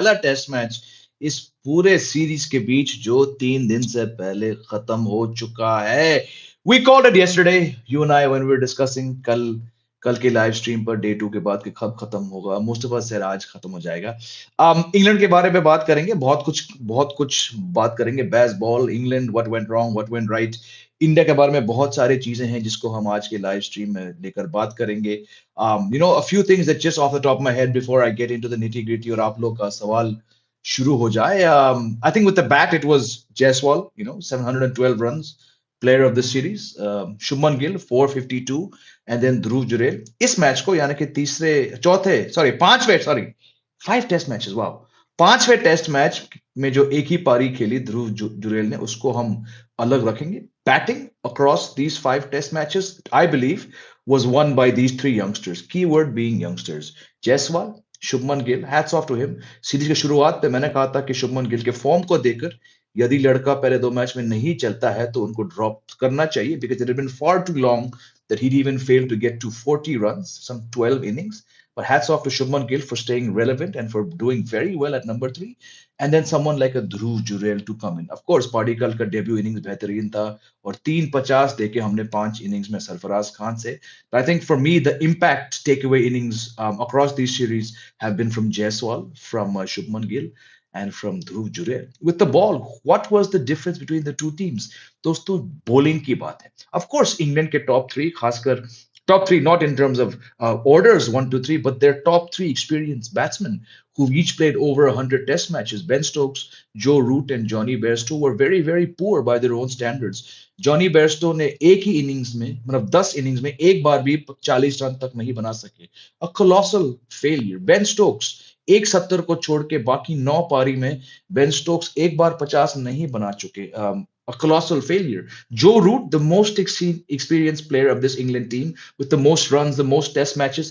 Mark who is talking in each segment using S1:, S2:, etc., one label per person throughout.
S1: पहला test match इस पूरे सीरीज के बीच जो 3 दिन से पहले खत्म हो चुका है. We called it yesterday, you and I, when we were discussing. कल कल के लाइव स्ट्रीम पर डे 2 के बाद कि कब खत्म होगा. मोस्ट ऑफ अस से आज खत्म हो जाएगा. इंग्लैंड के बारे में बात करेंगे, बहुत कुछ बात करेंगे. Baseball, England, what went wrong, what went right. India के बारे में बहुत सारी चीजें हैं जिसको हम आज के लाइव स्ट्रीम में लेकर बात करेंगे. A few things that just off the top of my head before I get into the nitty gritty और आप लोग का सवाल शुरू हो जाए. I think with the bat it was Jaiswal, 712 runs, player of the series. Shubman Gill 452 and then Dhruv Jurel. इस match को यानी कि पांचवें 5 टेस्ट मैचेस, वाह, पांचवें टेस्ट मैच में जो एक ही पारी खेली ध्रुव जुरेल ने, उसको हम अलग रखेंगे. Batting across these 5 test matches, I believe, was won by these 3 youngsters. Keyword being youngsters. Jaiswal, Shubman Gill, hats off to him. Series की शुरुआत पे मैंने कहा था कि शुभमन गिल के फॉर्म को देखकर यदि लड़का पहले 2 मैच में नहीं चलता है तो उनको ड्रॉप करना चाहिए, because it had been for too long that he'd even failed to get to 40 runs, some 12 innings. But hats off to Shubman Gill for staying relevant and for doing very well at number 3. And then someone like a Dhruv Jurel to come in. Of course, Padikkal का debut innings बेहतरीन था और 350 देके हमने 5 innings में सरफराज खान से. But I think for me, the impact takeaway innings across these series have been from Jaiswal, from Shubman Gill, and from Dhruv Jurel. With the ball, what was the difference between the two teams? दोस्तों, bowling की बात है. Of course, England के top 3, खासकर top 3 not in terms of orders 1 to 3, but their top 3 experienced batsmen who each played over 100 test matches. Ben Stokes, Joe Root and Johnny Bairstow were very, very poor by their own standards. Johnny Bairstow ने एक ही innings में, मतलब 10 innings में एक बार भी 40 run तक नहीं बना सके. A colossal failure. Ben Stokes 170 को छोड़ के बाकी 9 पारी में बेन स्टोक्स एक बार 50 नहीं बना चुके. A colossal failure. Joe Root, the most experienced player of this England team, with the most runs, the most test matches,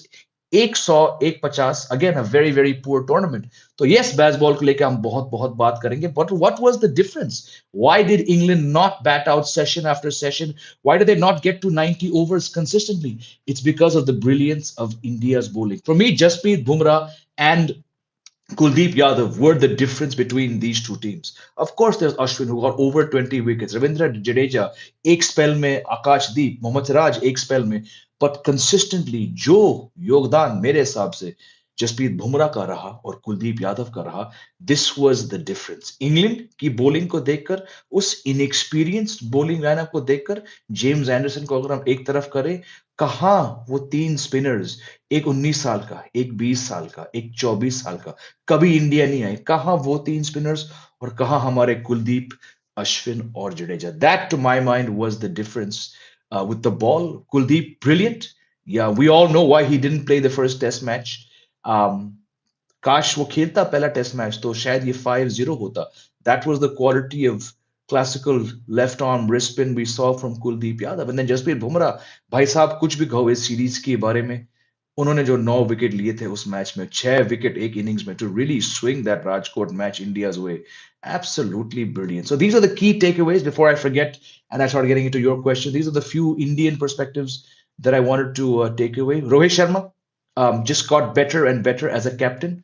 S1: 100, 150, again a very very poor tournament. So yes, Bazball को लेके हम बहुत बात करेंगे. But what was the difference? Why did England not bat out session after session? Why did they not get to 90 overs consistently? It's because of the brilliance of India's bowling. For me, Jasprit Bumrah and Kuldeep Yadav were the difference between these two teams. Of course, there's Ashwin who got over 20 wickets. Ravindra Jadeja, एक spell में, आकाशदीप, मोहम्मद सिराज एक spell में. But consistently, जो योगदान मेरे हिसाब से जसप्रीत बुमराह का रहा और कुलदीप यादव का रहा, this was the difference. England की बॉलिंग को देखकर, उस इनएक्सपीरियंस्ड बॉलिंग लाइनअप को देखकर, जेम्स एंडरसन को अगर हम एक तरफ करें, कहां वो 3 स्पिनर्स, एक 19 साल का, एक 20 साल का, एक 24 साल का, कभी इंडिया नहीं आए, कहां वो 3 स्पिनर्स और कहां हमारे कुलदीप, अश्विन और Jadeja. That to my mind was the difference with the ball. Kuldeep, brilliant. Yeah, we all know why he didn't play the first test match. काश वो खेलता पहला टेस्ट मैच तो शायद ये 5-0 होता. That was the quality of classical left arm wrist spin we saw from Kuldeep Yadav. And then Jasprit Bumrah, भाई साहब कुछ भी कहो इस सीरीज के बारे में, उन्होंने जो 9 विकेट लिए थे उस मैच में, 6 विकेट एक इनिंग्स में, to really swing that Rajkot match India's way, absolutely brilliant. So these are the key takeaways before I forget and I start getting into your question. These are the few Indian perspectives that I wanted to take away. Rohit Sharma just got better and better as a captain.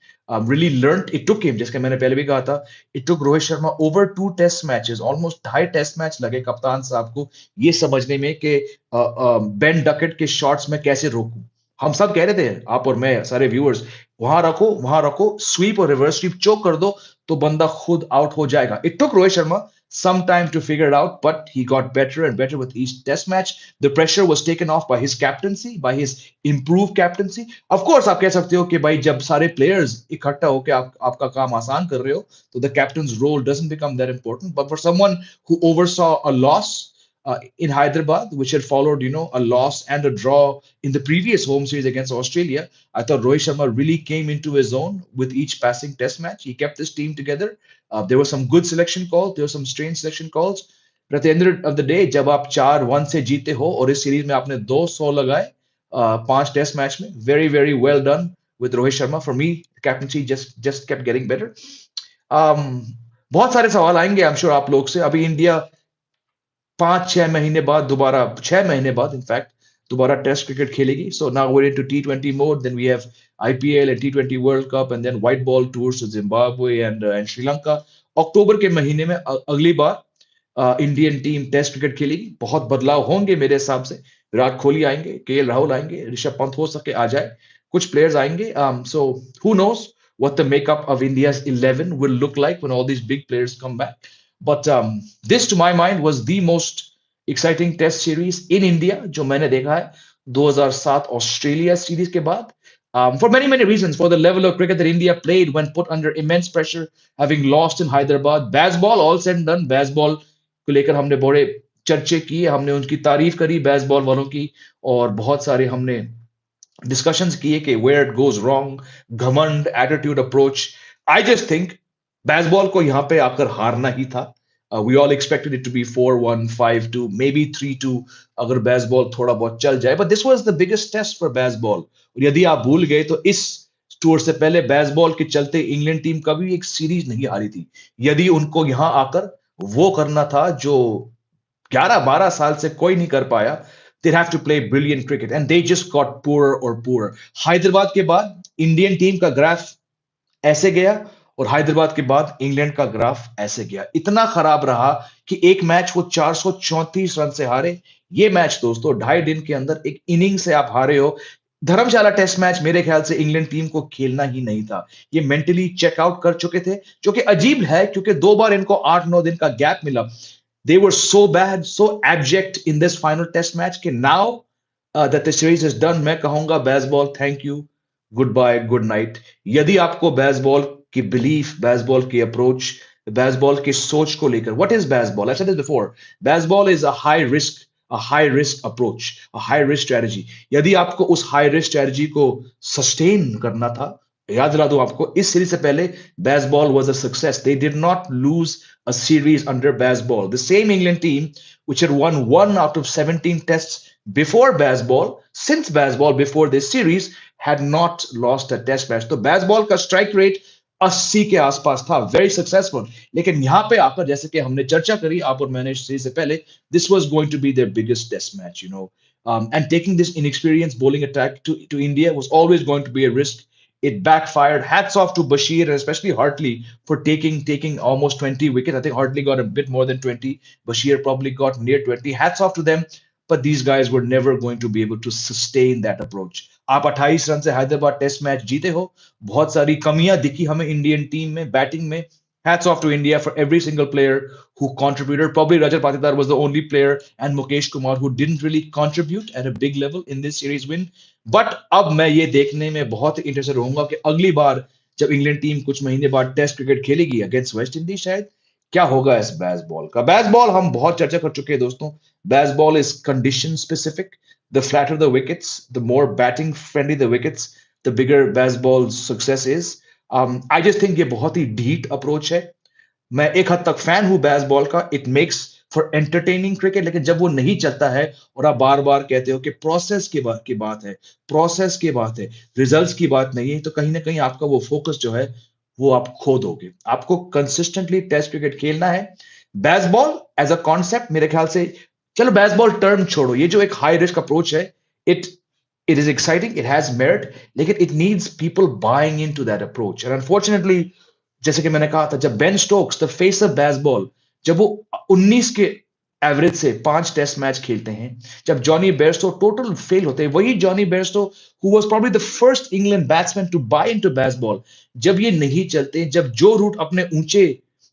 S1: Really learned. It took him, जैसे मैंने पहले भी कहा था, it took Rohit Sharma over 2 test matches, almost 2.5 test match लगे कप्तान साहब को ये समझने में कि बेन डकेट के शॉट्स में कैसे रोकूं. हम सब कह रहे थे, आप और मैं, सारे व्यूअर्स, वहां रखो, स्वीप और रिवर्स स्वीप चोक कर दो तो बंदा खुद आउट हो जाएगा. It took Rohit Sharma some time to figure it out, but he got better and better with each test match. The pressure was taken off by his captaincy, by his improved captaincy. Of course, आप कह सकते हो कि भाई जब सारे players इकट्ठा होकर आपका काम आसान कर रहे हो, तो the captain's role doesn't become that important. But for someone who oversaw a loss in Hyderabad, which had followed, a loss and a draw in the previous home series against Australia, I thought Rohit Sharma really came into his own with each passing test match. He kept this team together. There were some good selection calls. There were some strange selection calls. But at the end of the day, जब आप 4-1 से जीते हो और इस series में आपने 200 लगाए 5 टेस्ट मैच में, very very well done with Rohit Sharma. For me, the captaincy just kept getting better. बहुत सारे सवाल आएंगे I'm sure आप लोग से. अभी इंडिया 5-6 महीने बाद दोबारा, 6 महीने बाद इनफैक्ट दोबारा टेस्ट क्रिकेट खेलेगी. So now we're into T20 mode. Then we have IPL and T20 World Cup and then white ball tours to Zimbabwe and Sri Lanka. अक्टूबर के महीने में अगली बार इंडियन टीम टेस्ट क्रिकेट खेलेगी. बहुत बदलाव होंगे मेरे हिसाब से. विराट कोहली आएंगे, केएल राहुल आएंगे, ऋषभ पंत हो सके आ जाए, कुछ प्लेयर्स आएंगे. So who knows what the makeup of India's 11 will look like when all these big players come back. But this, to my mind, was the most exciting test series in India जो मैंने देखा है 2007 Australia series के बाद. For many, many reasons, for the level of cricket that India played when put under immense pressure, having lost in Hyderabad. Bazball, all said and done, Bazball को लेकर हमने बड़े चर्चे किए, हमने उनकी तारीफ करी बेसबॉल वालों की, और बहुत सारे हमने डिस्कशंस किए कि वेयर इट गोज रॉन्ग, घमंड, attitude, approach. I just think Bazball को यहां पे आकर हारना ही था. We all expected it to be 4-1, 5-2, maybe 3-2 अगर बेसबॉल थोड़ा बहुत चल जाए. But this was the biggest test for Bazball. और यदि आप भूल गए तो इस टूर से पहले बेसबॉल के चलते इंग्लैंड टीम कभी एक सीरीज नहीं हारी थी. यदि उनको यहां आकर वो करना था जो 11-12 साल से कोई नहीं कर पाया, they have to play brilliant cricket and they just got poorer or poorer. Hyderabad के बाद इंडियन टीम का ग्राफ ऐसे गया और हैदराबाद के बाद इंग्लैंड का ग्राफ ऐसे गया. इतना खराब रहा कि एक मैच वो 434 रन से हारे. ये मैच दोस्तों 2.5 दिन के अंदर एक इनिंग से आप हारे हो. धर्मशाला टेस्ट मैच मेरे ख्याल से इंग्लैंड टीम को खेलना ही नहीं था. ये मेंटली चेकआउट कर चुके थे, जो कि अजीब है क्योंकि 2 बार इनको 8-9 दिन का गैप मिला. They were so bad, so abject in this final test match कि now that the series is done, मैं कहूंगा Bazball thank you, goodbye, good night. यदि आपको बेसबॉल की बिलीफ, बेसबॉल की अप्रोच, बेसबॉल की सोच को लेकर, what is Bazball? I said this before, Bazball is a high risk approach, a high risk strategy. यदि आपको उस high risk strategy को sustain करना था, याद दिला दूं आपको, इस सीरीज से पहले baseball was a success. They did not lose a series under Bazball. The same England team, which had won 1 out of 17 tests before Bazball, since Bazball, before this series, had not lost a test match. तो Bazball का strike rate 80 के आसपास था, very successful. लेकिन यहाँ पे आकर, जैसे कि हमने चर्चा करी आप और मैंने सीरीज से पहले, this was going to be their biggest test match, you know. And taking this inexperienced bowling attack to India was always going to be a risk. It backfired. Hats off to Bashir and especially Hartley for taking almost 20 wickets. I think Hartley got a bit more than 20. Bashir probably got near 20. Hats off to them. But these guys were never going to be able to sustain that approach. आप 28 run से Hyderabad test match जीते हो. बहुत सारी कमियां दिखी हमें Indian team में, बैटिंग में. Hats off to India for every single player who contributed. Probably Rajat Patidar was the only player and Mukesh Kumar who didn't really contribute at a big level in this series win. But अब मैं ये देखने में बहुत interested रहूंगा कि अगली बार जब इंग्लैंड टीम कुछ महीने बाद टेस्ट क्रिकेट खेलेगी अगेंस्ट वेस्ट इंडीज, शायद क्या होगा इस बेसबॉल का. बेसबॉल हम बहुत चर्चा कर चुके हैं दोस्तों. Baseball is condition specific. The flatter the wickets, the more batting friendly the wickets, the bigger baseball success is. I just think ये बहुत ही ढीठ अप्रोच है. मैं एक हद तक फैन हूं बेसबॉल का. It makes for entertaining cricket. लेकिन जब वो नहीं चलता है और आप बार बार कहते हो कि प्रोसेस की बात है, प्रोसेस की बात है, रिजल्ट्स की बात नहीं है, तो कहीं ना कहीं आपका वो फोकस जो है वो आप खो दोगे. आपको कंसिस्टेंटली टेस्ट क्रिकेट खेलना है. बेसबॉल एज अ कॉन्सेप्ट मेरे ख्याल से, चलो बेसबॉल टर्म छोड़ो, ये जो एक हाई रिस्क अप्रोच है, it it is exciting, it has merit, लेकिन it needs people buying into that approach. And unfortunately, जैसे कि मैंने कहा था, जब Ben Stokes the face of Bazball, जब वो 19 के एवरेज से 5 टेस्ट मैच खेलते हैं, जब जॉनी बेयरस्टो टोटल फेल होते हैं, वही Jonny Bairstow who was probably the first England batsman to buy into Bazball, जब ये नहीं चलते, जब जो रूट अपने ऊंचे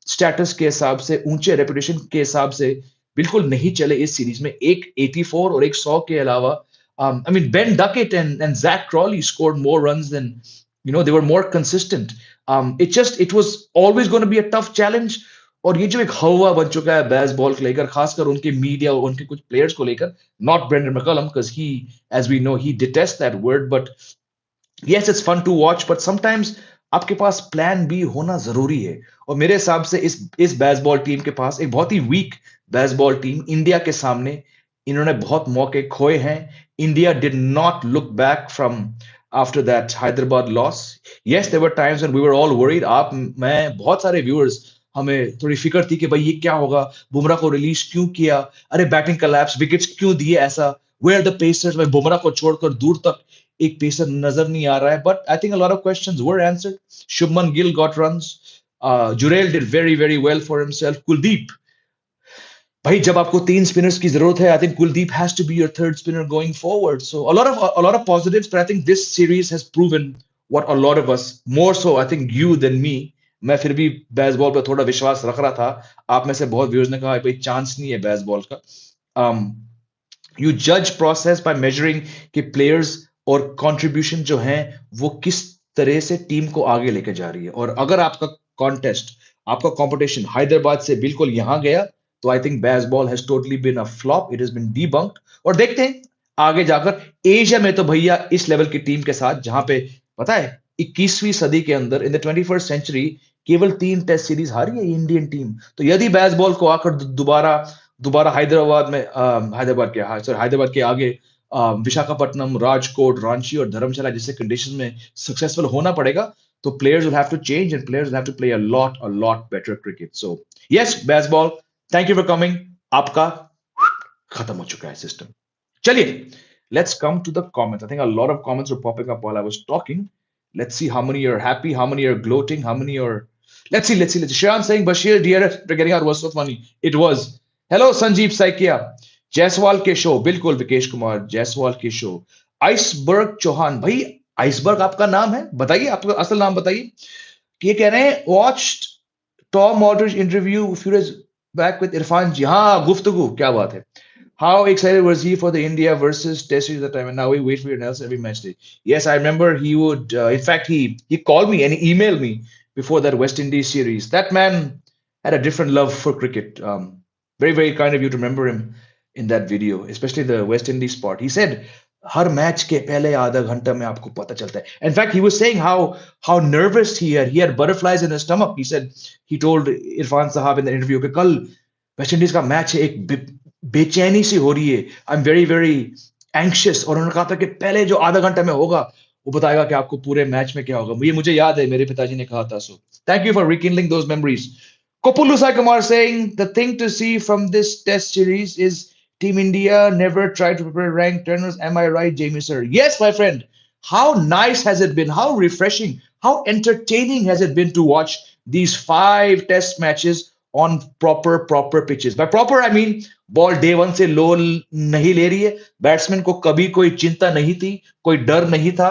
S1: स्टेटस के हिसाब से, ऊंचे रेपुटेशन के हिसाब से बिल्कुल नहीं चले इस सीरीज में, एक 84 और एक 100 के अलावा, I mean, Ben Duckett and Zach Crawley scored more runs than, they were more consistent. It was always going to be a tough challenge. और ये जो एक हवा बन चुका है बेसबॉल को लेकर, खासकर उनके मीडिया और उनके कुछ प्लेयर्स को लेकर, not Brendon McCullum, because he, as we know, he detests that word, but yes, it's fun to watch, but sometimes आपके पास प्लान बी होना जरूरी है. और मेरे हिसाब से इस बेसबॉल टीम के पास एक बहुत ही वीक बेसबॉल टीम, इंडिया के सामने इन्होंने बहुत मौके खोए हैं. India did not look back from after that Hyderabad loss. Yes, there were times when we were all worried. आप, मैं, बहुत सारे व्यूअर्स, हमें थोड़ी फिक्र थी कि भाई ये क्या होगा, बुमराह को रिलीज क्यों किया, अरे बैटिंग कलैप्स, विकेट्स क्यों दिए ऐसा. वेयर द पेसर्स, में बुमराह को छोड़कर दूर तक एक पेसर नजर नहीं आ रहा है, but I think a lot of questions were answered. Shubman Gill got runs, Jurel did very very well for himself. Kuldeep, भाई जब आपको तीन स्पिनर्स की जरूरत है, I think Kuldeep has to be your third spinner going forward. So a lot of positives, but I think this series has proven what a lot of us, more so I think you then me. मैं फिर भी baseball पर थोड़ा विश्वास रख रहा था. आप में से बहुत व्यूअर्स ने कहा भाई चांस नहीं है बेसबॉल का. um, यू जज प्रोसेस बाय मेजरिंग कि प्लेयर्स और कंट्रीब्यूशन जो है वो किस तरह से टीम को आगे लेके जा रही है. और अगर आपका कॉन्टेस्ट, आपका कंपटीशन हैदराबाद से बिल्कुल यहां गया, तो I think Bazball has totally been a flop. It has been debunked. और देखते हैं आगे जाकर एशिया में तो भैया इस लेवल की टीम के साथ, जहां पे पता है 21वीं सदी के अंदर, इन द 21st सेंचुरी, केवल 3 टेस्ट सीरीज हारी है इंडियन टीम. तो यदि बेसबॉल को आकर दोबारा दोबारा हैदराबाद में, हैदराबाद के, हाँ सॉरी, हैदराबाद के आगे विशाखापट्टनम, राजकोट, रांची और धर्मशाला जैसे कंडीशन में सक्सेसफुल होना पड़ेगा, तो players will have to change and players will have to play a lot better cricket. So yes Bazball, thank you for coming. आपका खत्म हो चुका है सिस्टम. चलिए, let's come to the comments. I think a lot of comments were popping up while I was talking. Let's see how many are happy, how many are gloating, how many are. Let's see. Shayan saying, Bashir, DRF, getting out was so funny. It was. Hello, Sanjeev Saikia. Jaiswal के show, बिल्कुल विकेश कुमार, जायसवाल के show. Iceberg Chauhan, भाई iceberg आपका नाम है, बताइए आपका असल नाम बताइए. ये कह रहे हैं watched Tom Modrich interview few days back with Irfan ji. हाँ, गुफ्तगू, क्या बात है. How excited was he for the India versus Test series at the time? And now we wait for your analysis every match day. Yes, I remember he would. In fact, he called me and he emailed me before that West Indies series. That man had a different love for cricket. Very very kind of you to remember him in that video, especially the West Indies part. He said, her match के पहले आधा घंटा में आपको पता चलता है. In fact, he was saying how nervous he had. He had butterflies in his stomach. He said he told Irfan Sahab in the interview कि कल वेस्ट इंडीज का मैच है, एक बेचैनी सी हो रही है, I am very very anxious. और उन्होंने कहा था कि पहले जो आधा घंटा में होगा वो बताएगा कि आपको पूरे मैच में क्या होगा. ये मुझे याद है, मेरे पिताजी ने कहा था. So thank you for rekindling those memories. Kopulu Sai Kumar saying the thing to see from this test series is Team India never tried to prepare ranked turners. Am I right, Jamie sir? Yes, my friend. How nice has it been? How refreshing? How entertaining has it been to watch these 5 test matches on proper pitches? By proper, I mean ball day one से लो नहीं ले रही है. Batsman को कभी कोई चिंता नहीं थी, कोई डर नहीं था.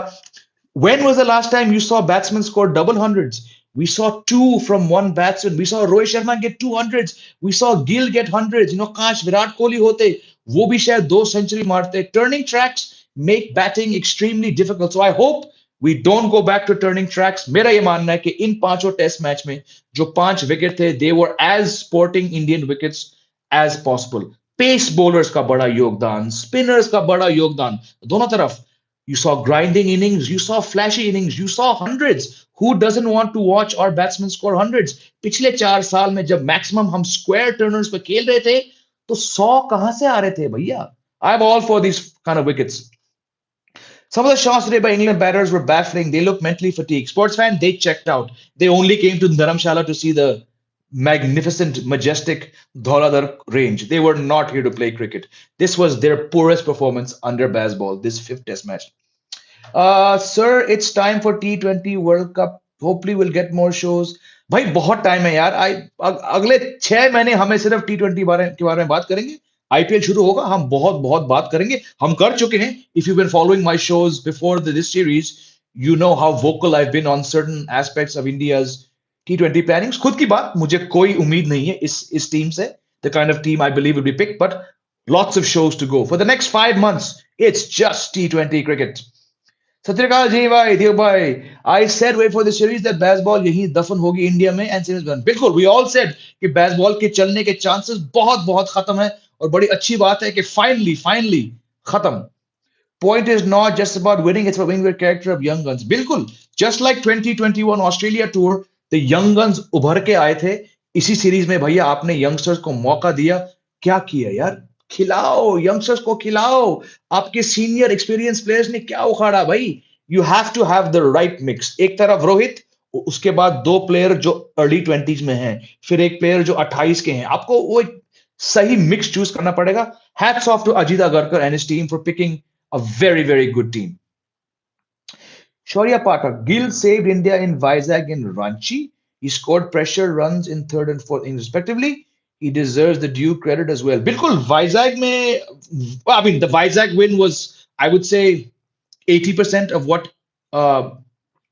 S1: When was the last time you saw batsmen score double hundreds? We saw two from one batsman. We saw Rohit Sharma get 200s. We saw Gill get hundreds. काश विराट कोहली होते, वो भी शायद 2 सेंचुरी मारते. Turning tracks make batting extremely difficult. So I hope we don't go back to turning tracks. मेरा ये मानना है कि इन 5 टेस्ट मैच में जो 5 विकेट थे, they were as sporting Indian wickets as possible. Pace bowlers का बड़ा योगदान, स्पिनर्स का बड़ा योगदान, दोनों तरफ. You saw grinding innings, you saw flashy innings, you saw hundreds. Who doesn't want to watch our batsmen score hundreds? पिछले 4 साल में जब मैक्सिमम हम स्क्वायर टर्नर्स पे खेल रहे थे, तो 100 कहां से आ रहे थे भैया. I'm all for these kind of wickets. Some of the shots today by England batters were baffling. They looked mentally fatigued. Sports fan, they checked out. They only came to Dharamsala to see the magnificent, majestic Dhauladhar range. They were not here to play cricket. This was their poorest performance under Bazball, this 5th test match. Sir, it's time for T20 World Cup. Hopefully we'll get more shows. भाई बहुत time है यार. अगले 6 महीने हमें सिर्फ T20 के बारे में बात करेंगे. आईपीएल शुरू होगा, हम बहुत बहुत बात करेंगे. हम कर चुके हैं. If you've been following my shows before this series, you know how vocal I've been on certain aspects of India's T20 plannings. खुद की बात, मुझे कोई उम्मीद नहीं है इस टीम से. The kind of team I believe will be picked, but lots of shows to go. For the next 5 months, it's just T20 cricket. सत्यकाल जी भाई, देव भाई, I said wait for the series that baseball यही दफन होगी India में and series done. बिल्कुल, we all said कि baseball के चलने के chances बहुत बहुत खत्म है. और बड़ी अच्छी बात है कि finally खत्म. Point is not just about winning, it's about winning the character of young guns. बिल्कुल, just like 2021 Australia tour, the young guns उभर के आए थे. इसी सीरीज में भैया आपने यंगस्टर्स को मौका दिया. क्या किया यार? खिलाओ, यंगस्टर्स को खिलाओ. आपके सीनियर एक्सपीरियंस प्लेयर्स ने क्या उखाड़ा भाई? You have to have the right mix. एक तरफ रोहित, उसके बाद 2 प्लेयर जो अर्ली 20s में हैं, फिर एक प्लेयर जो 28 के हैं. आपको वो सही मिक्स चूज करना पड़ेगा. Hats off to Ajit Agarkar and his team for picking a very, very good team. Shaurya Pathak, Gill saved India in Vizag and Ranchi. He scored pressure runs in third and fourth innings respectively. He deserves the due credit as well. Bilkul, Vizag mein, I mean, the Vizag win was, I would say, 80% of what uh,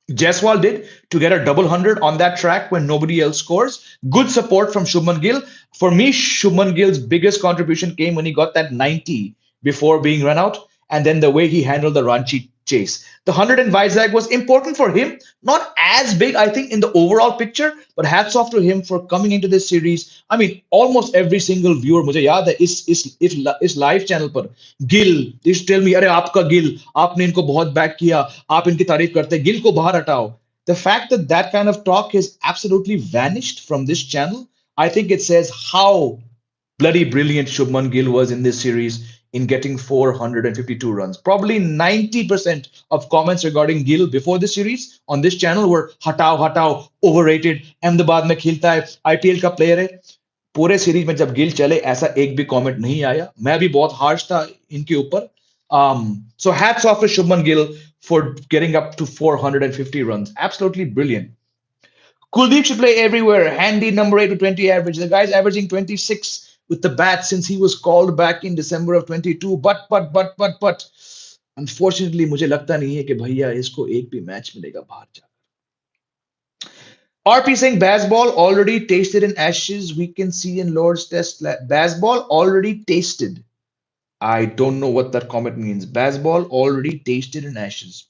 S1: Jaiswal did to get a double hundred on that track when nobody else scores. Good support from Shubman Gill. For me, Shubman Gill's biggest contribution came when he got that 90 before being run out, and then the way he handled the Ranchi chase. The 100 in Vizag was important for him, not as big, I think, in the overall picture, but hats off to him for coming into this series. I mean, almost every single viewer, मुझे याद है इस live channel पर Gill this tell me, अरे आपका गिल, आपने इनको बहुत बैक किया, आप इनकी तारीफ करते, गिल को बाहर हटाओ. The fact that that kind of talk has absolutely vanished from this channel, I think it says how bloody brilliant Shubman Gill was in this series in getting 452 runs. Probably 90% of comments regarding Gill before this series on this channel were hatao, hatao, overrated, Ahmedabad mein khelta hai, IPL का player है. पूरे series में जब गिल चले ऐसा एक भी comment नहीं आया. मैं भी बहुत हार्श था इनके ऊपर. So hats off to Shubman Gill for getting up to 450 runs. Absolutely brilliant. Kuldeep should play everywhere. Handy number 8 to 20 average. The guy's averaging 26 with the bat since he was called back in December of 22. But unfortunately मुझे लगता नहीं है कि भैया इसको एक भी match मिलेगा बाहर जा. RP saying Bazball already tasted in Ashes. We can see in Lord's Test. Bazball already tasted. I don't know what that comment means. Bazball already tasted in Ashes.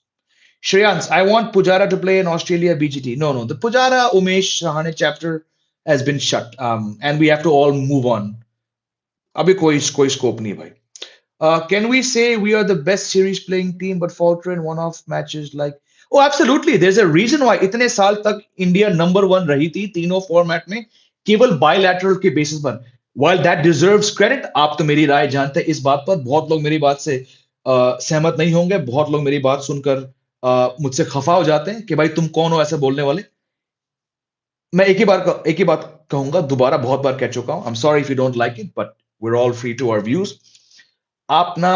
S1: Shreyans, I want Pujara to play in Australia BGT. No. The Pujara Umesh Sahane chapter has been shut. And we have to all move on. Abhi koi scope nahi bhai. Can we say we are the best series playing team but falter in one-off matches like? Oh, absolutely. There's a reason why इतने साल तक India number one रही थी तीनों format में केवल bilateral के basis पर. While that deserves credit, आप तो मेरी राय जानते हैं इस बात पर. बहुत लोग मेरी बात से सहमत नहीं होंगे. बहुत लोग मेरी बात सुनकर मुझसे खफा हो जाते हैं कि भाई तुम कौन हो ऐसे बोलने वाले. मैं एक ही बात कहूंगा. दोबारा बहुत बार कह चुका हूं. I'm sorry if you don't like it, but we're all free to our views. आप ना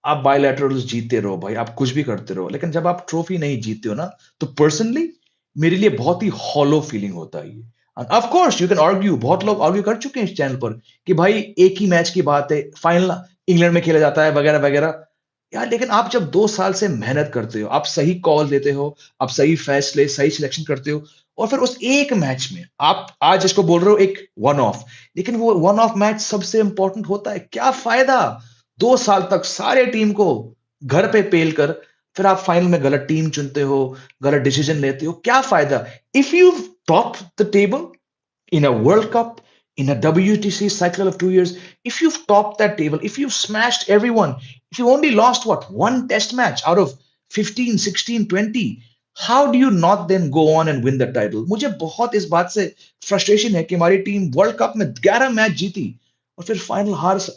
S1: आप बायलैटरल्स जीतते रहो भाई, आप कुछ भी करते रहो, लेकिन जब आप ट्रॉफी नहीं जीतते हो ना तो पर्सनली मेरे लिए बहुत ही हॉलो फीलिंग होता है ये. Of course you can argue, बहुत लोग आर्ग्यू कर चुके हैं इस चैनल पर कि भाई एक ही मैच की बात है, फाइनल इंग्लैंड में खेला जाता है वगैरह वगैरह. यार लेकिन आप जब 2 साल से मेहनत करते हो, आप सही कॉल देते हो, आप सही फैसले सही सिलेक्शन करते हो, और फिर उस एक मैच में आप आज इसको बोल रहे हो एक वन ऑफ, लेकिन वो वन ऑफ मैच सबसे इंपॉर्टेंट होता है. क्या फायदा 2 साल तक सारे टीम को घर पे पेल कर फिर आप फाइनल में गलत टीम चुनते हो, गलत डिसीजन लेते हो, क्या फायदा. If you top the table in a World Cup, in a WTC cycle of 2 years, if you've topped that table, if you've smashed everyone, if you only lost what, one test match out of 15, 16, 20, how do you not then go on and win the title? मुझे बहुत इस बात से frustration है कि हमारी team world cup में 11 match जीती और फिर फाइनल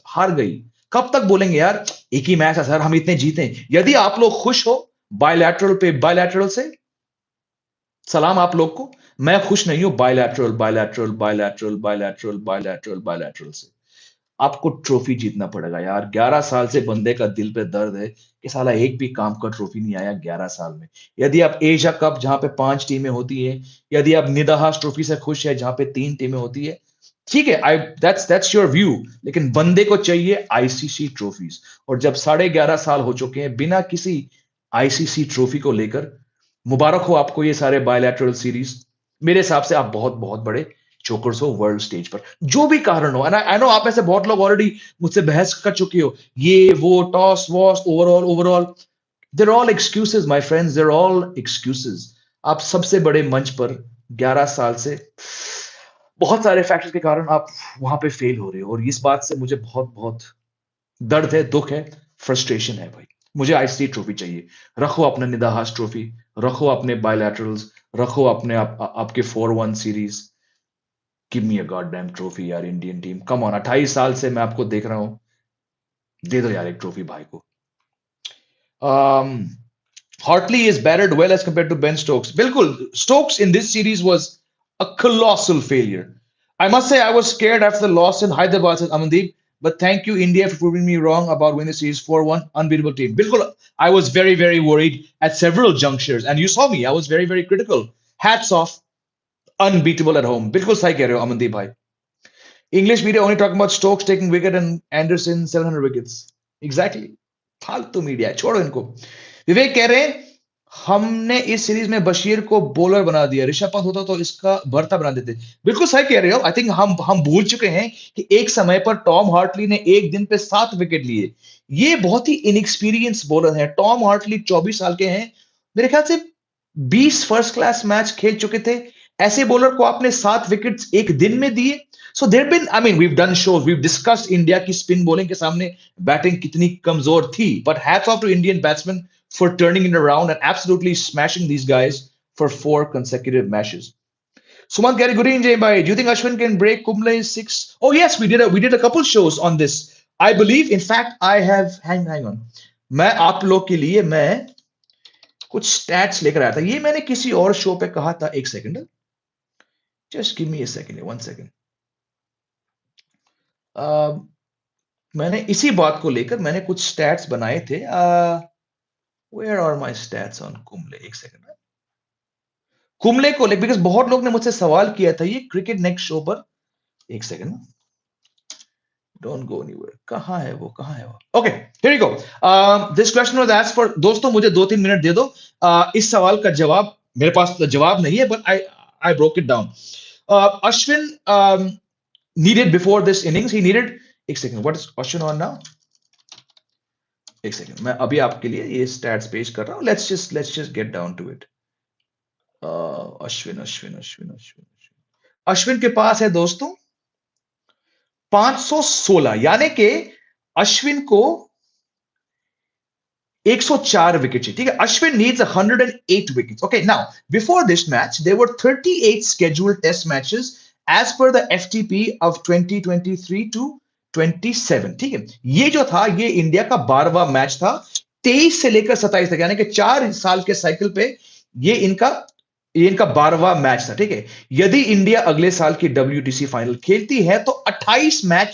S1: हार गई. कब तक बोलेंगे यार एक ही मैच है सर, हम इतने जीते. यदि आप लोग खुश हो बायलैटरल से, सलाम आप लोग को. मैं खुश नहीं हूं बायलैटरल से. आपको ट्रॉफी जीतना पड़ेगा यार. 11 साल से बंदे का दिल पे दर्द है कि साला एक भी काम का ट्रॉफी नहीं आया 11 साल में. यदि आप एशिया कप जहां पे 5 टीमें होती है, यदि आप निदाहास ट्रॉफी से खुश है जहां पे 3 टीमें होती है, ठीक है, आई दैट्स योर व्यू, लेकिन बंदे को चाहिए आईसीसी ट्रॉफीज. और जब 11.5 साल हो चुके हैं बिना किसी आईसीसी ट्रॉफी को लेकर, मुबारक हो आपको ये सारे बायलैटरल सीरीज. मेरे हिसाब से आप बहुत बहुत बड़े चोकर्स हो वर्ल्ड स्टेज पर, जो भी कारण हो. एंड आई नो आप ऐसे बहुत लोग ऑलरेडी मुझसे बहस कर चुके हो, ये वो toss was overall they're all excuses my friends, they're all excuses. आप सबसे बड़े मंच पर 11 साल से बहुत सारे फैक्टर्स के कारण आप वहां पे फेल हो रहे हो, और इस बात से मुझे बहुत बहुत दर्द है, दुख है, फ्रस्ट्रेशन है भाई. मुझे आईसीसी ट्रॉफी चाहिए. रखो अपना निदाहास ट्रॉफी, रखो अपने बायलैटरल्स, रखो अपने आपके 4-1 सीरीज. गिव मी अ गॉड डैम ट्रॉफी यार. इंडियन टीम कम ऑन, 28 साल से मैं आपको देख रहा हूं, दे दो यार एक ट्रॉफी भाई को. Hartley is batted well as compared to Ben Stokes. बिल्कुल, Stokes in this series was a colossal failure. I must say I was scared after the loss in Hyderabad, says Amandeep. But thank you, India, for proving me wrong about winning the series 4-1. Unbeatable team. Bilkul, I was very, very worried at several junctures. And you saw me. I was very, very critical. Hats off. Unbeatable at home. Bilkul sahi keh rahe ho, Amandeep bhai. English media only talking about Stokes taking wicket and Anderson 700 wickets. Exactly. फालतू media है, छोड़ो इनको. विवेक कह रहे हैं हमने इस series में बशीर को बॉलर बना दिया, ऋषभ पंत होता तो इसका भरता बना देते. बिल्कुल सही कह रहे हो. आई थिंक हम भूल चुके हैं कि एक समय पर टॉम हार्टली ने एक दिन पे 7 विकेट लिए. ये बहुत ही इनएक्सपीरियंस बॉलर है. टॉम हार्टली 24 साल के हैं. मेरे ख्याल से 20 फर्स्ट क्लास मैच खेल चुके थे. ऐसे बॉलर को आपने 7 विकेट्स एक दिन में दिए. So there been, I mean, we've done shows, we've discussed India की spin bowling के सामने बैटिंग कितनी कमजोर थी. But hats off to Indian batsmen for turning it around and absolutely smashing these guys for 4 consecutive matches. Sumant Gary, good evening, bhai. Do you think Ashwin can break Kumle's 6? Oh yes, we did a couple shows on this. I believe, in fact, I have hang on. मैं आप लोग के लिए मैं कुछ stats लेकर आया था. ये मैंने किसी और शो पे कहा था. एक second. Just give me a second. 1 second. मैंने इसी बात को लेकर मैंने कुछ स्टैट्स बनाए थे. Where are my stats on Kumble. एक सेकंड. कुंबले को लेकर बिकॉज बहुत लोग ने मुझसे सवाल किया था ये क्रिकेट नेक्स्ट शो पर. एक सेकंड. Don't go anywhere. कहां है वो. Okay, here we go. This question was asked for. दोस्तों मुझे 2-3 मिनट दे दो. इस सवाल का जवाब मेरे पास जवाब नहीं है, but I broke it down. Ashwin needed before this innings, he needed. एक second. What is Ashwin on now? एक सेकंड. मैं अभी आपके लिए ये स्टैट्स पेश कर रहा हूं. Let's just get down to it. Ashwin के पास है दोस्तों 516. यानी कि अश्विन को 104 विकेट चाहिए. ठीक है. Ashwin needs 108 wickets. Okay, now before this match there were 38 scheduled test matches as per the FTP of 2023 to 27. ठीक है. ये जो था ये इंडिया का 12वां मैच था. 23 से लेकर 27 तक, यानी कि 4 साल के साइकिल पे ये इनका 12वां मैच था. ठीक है. यदि इंडिया अगले साल की WTC फाइनल खेलती है तो 28 मैच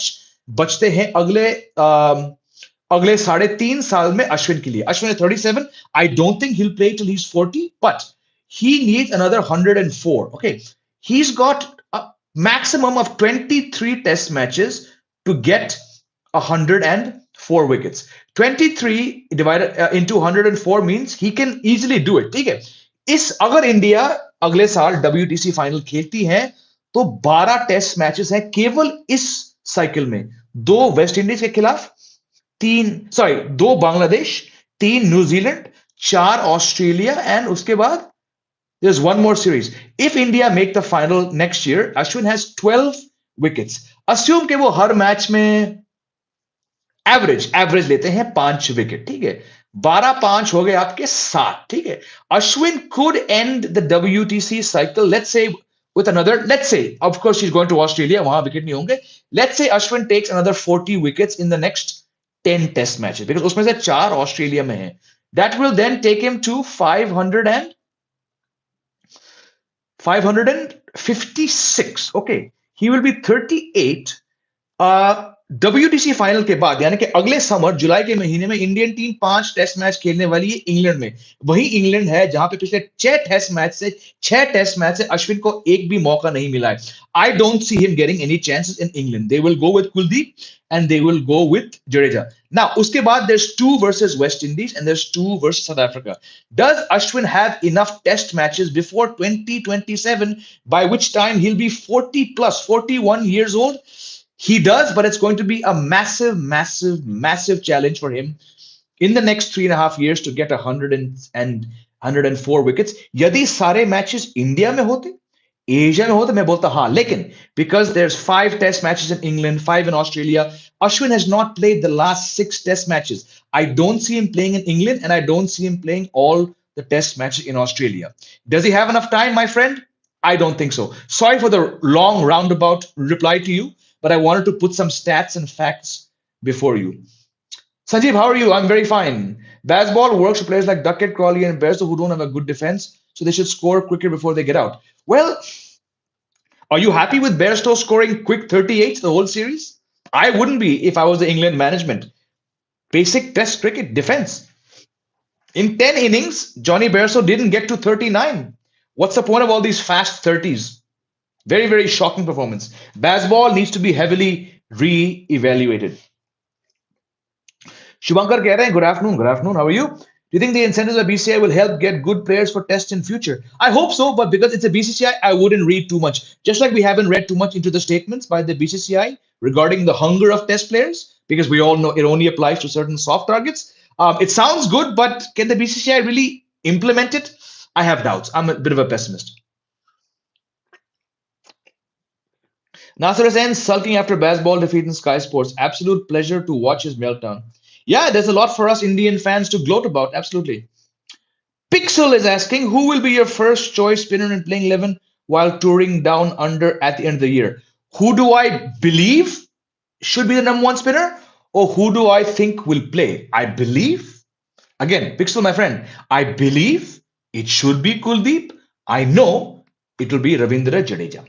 S1: बचते हैं अगले 3.5 साल में अश्विन के लिए. Ashwin 37. I don't think he'll play till he's 40, but he needs another 104. Okay. He's got a maximum of 23 test matches to get 104 wickets. 23 divided into 104 means he can easily do it. ठीक है. अगर इंडिया अगले साल WTC final खेलती है तो 12 test matches हैं केवल इस साइकिल में. 2 वेस्ट इंडीज के खिलाफ, 2 बांग्लादेश, 3 न्यूजीलैंड, 4 ऑस्ट्रेलिया, एंड उसके बाद there's one more series. If India make the final next year, Ashwin has 12 wickets. Assume कि वो हर मैच में एवरेज लेते हैं 5 विकेट. ठीक है. 12-5 हो गए आपके 7. ठीक है. Ashwin could end the WTC cycle, let's say, with another, let's say, of course she's going to Australia, वहां विकेट नहीं होंगे. Let's say Ashwin takes another 40 wickets in the next 10 test matches, because उसमें से 4 Australia में हैं. That will then take him to 556. Okay. He will be 38. WTC final के बाद, यानी कि अगले समर जुलाई के महीने में इंडियन टीम 5 टेस्ट मैच खेलने वाली है इंग्लैंड में. वही इंग्लैंड है जहां पे पिछले 6 टेस्ट मैच से अश्विन को एक भी मौका नहीं मिला है. I don't see him getting any chances in England. They will go with Kuldeep and they will go with Jadeja. Now, uske baad there's 2 versus West Indies and there's 2 versus South Africa. Does Ashwin have enough test matches before 2027, by which time he'll be 40 plus, 41 years old? He does, but it's going to be a massive challenge for him in the next 3.5 years to get 104 wickets. Yadi sare matches India mein hote, Asia में हो तो मैं बोलता हाँ. लेकिन because there's 5 test matches in England, 5 in Australia, Ashwin has not played the last 6 test matches. I don't see him playing in England and I don't see him playing all the test matches in Australia. Does he have enough time, my friend? I don't think so. Sorry for the long roundabout reply to you, but I wanted to put some stats and facts before you. Sanjeev, how are you? I'm very fine. Bazball works for players like Duckett, Crawley, and Bears who don't have a good defense, so they should score quicker before they get out. Well, Are you happy with Bairstow scoring quick 38 the whole series? I wouldn't be if I was the England management. Basic test cricket defense. In 10 innings, Johnny Bairstow didn't get to 39. What's the point of all these fast 30s? Very, very shocking performance. Bazball needs to be heavily re-evaluated. Shubhankar कह रहे हैं, good afternoon, good afternoon, how are you? Do you think the incentives of BCCI will help get good players for tests in future? I hope so, but because it's a BCCI, I wouldn't read too much. Just like we haven't read too much into the statements by the BCCI regarding the hunger of test players, because we all know it only applies to certain soft targets. It sounds good, but can the BCCI really implement it? I have doubts. I'm a bit of a pessimist. Nasser Hussain sulking after Bazball defeat in Sky Sports. Absolute pleasure to watch his meltdown. Yeah, there's a lot for us Indian fans to gloat about. Absolutely. Pixel is asking, who will be your first choice spinner in playing 11 while touring down under at the end of the year? Who do I believe should be the number one spinner? Or who do I think will play? I believe, again, Pixel, my friend, I believe it should be Kuldeep. I know it will be Ravindra Jadeja.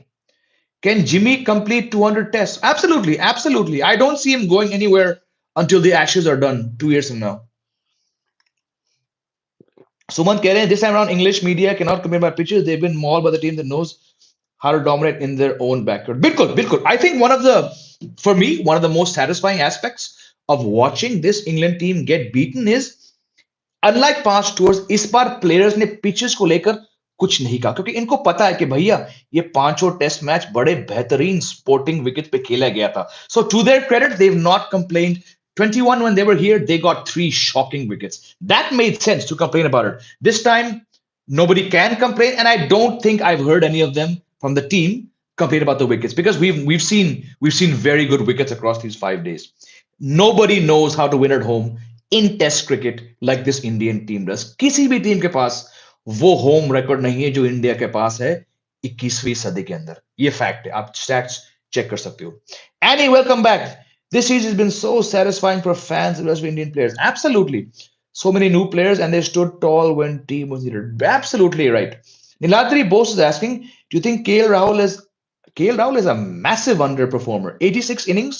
S1: Can Jimmy complete 200 tests? Absolutely, absolutely. I don't see him going anywhere until the Ashes are done 2 years from now. Suman कह रहे हैं, this time around English media cannot compare my pitches. They've been mauled by the team that knows how to dominate in their own backyard. Bilkul, bilkul. I think for me, one of the most satisfying aspects of watching this England team get beaten is, unlike past tours, इस बार players ने pitches को लेकर कुछ नहीं कहा, क्योंकि इनको पता है कि भैया ये पांचों टेस्ट मैच बड़े बेहतरीन स्पोर्टिंग विकेट पे खेला गया था. So to their credit, they have not complained. 21 when they were here, they got 3 shocking wickets. That made sense to complain about it. This time, nobody can complain, and I don't think I've heard any of them from the team complain about the wickets, because we've seen very good wickets across these 5 days. Nobody knows how to win at home in test cricket like this Indian team does. किसी भी team के पास वो home record नहीं है जो India के पास है 21वीं सदी के अंदर. ये फैक्ट है, आप स्टैट्स चेक कर सकते हो. Any, welcome back. This series has been so satisfying for fans and rest of Indian players. Absolutely. So many new players and they stood tall when team was needed. Absolutely right. Niladri Bose is asking, do you think KL Rahul is a massive underperformer? 86 innings,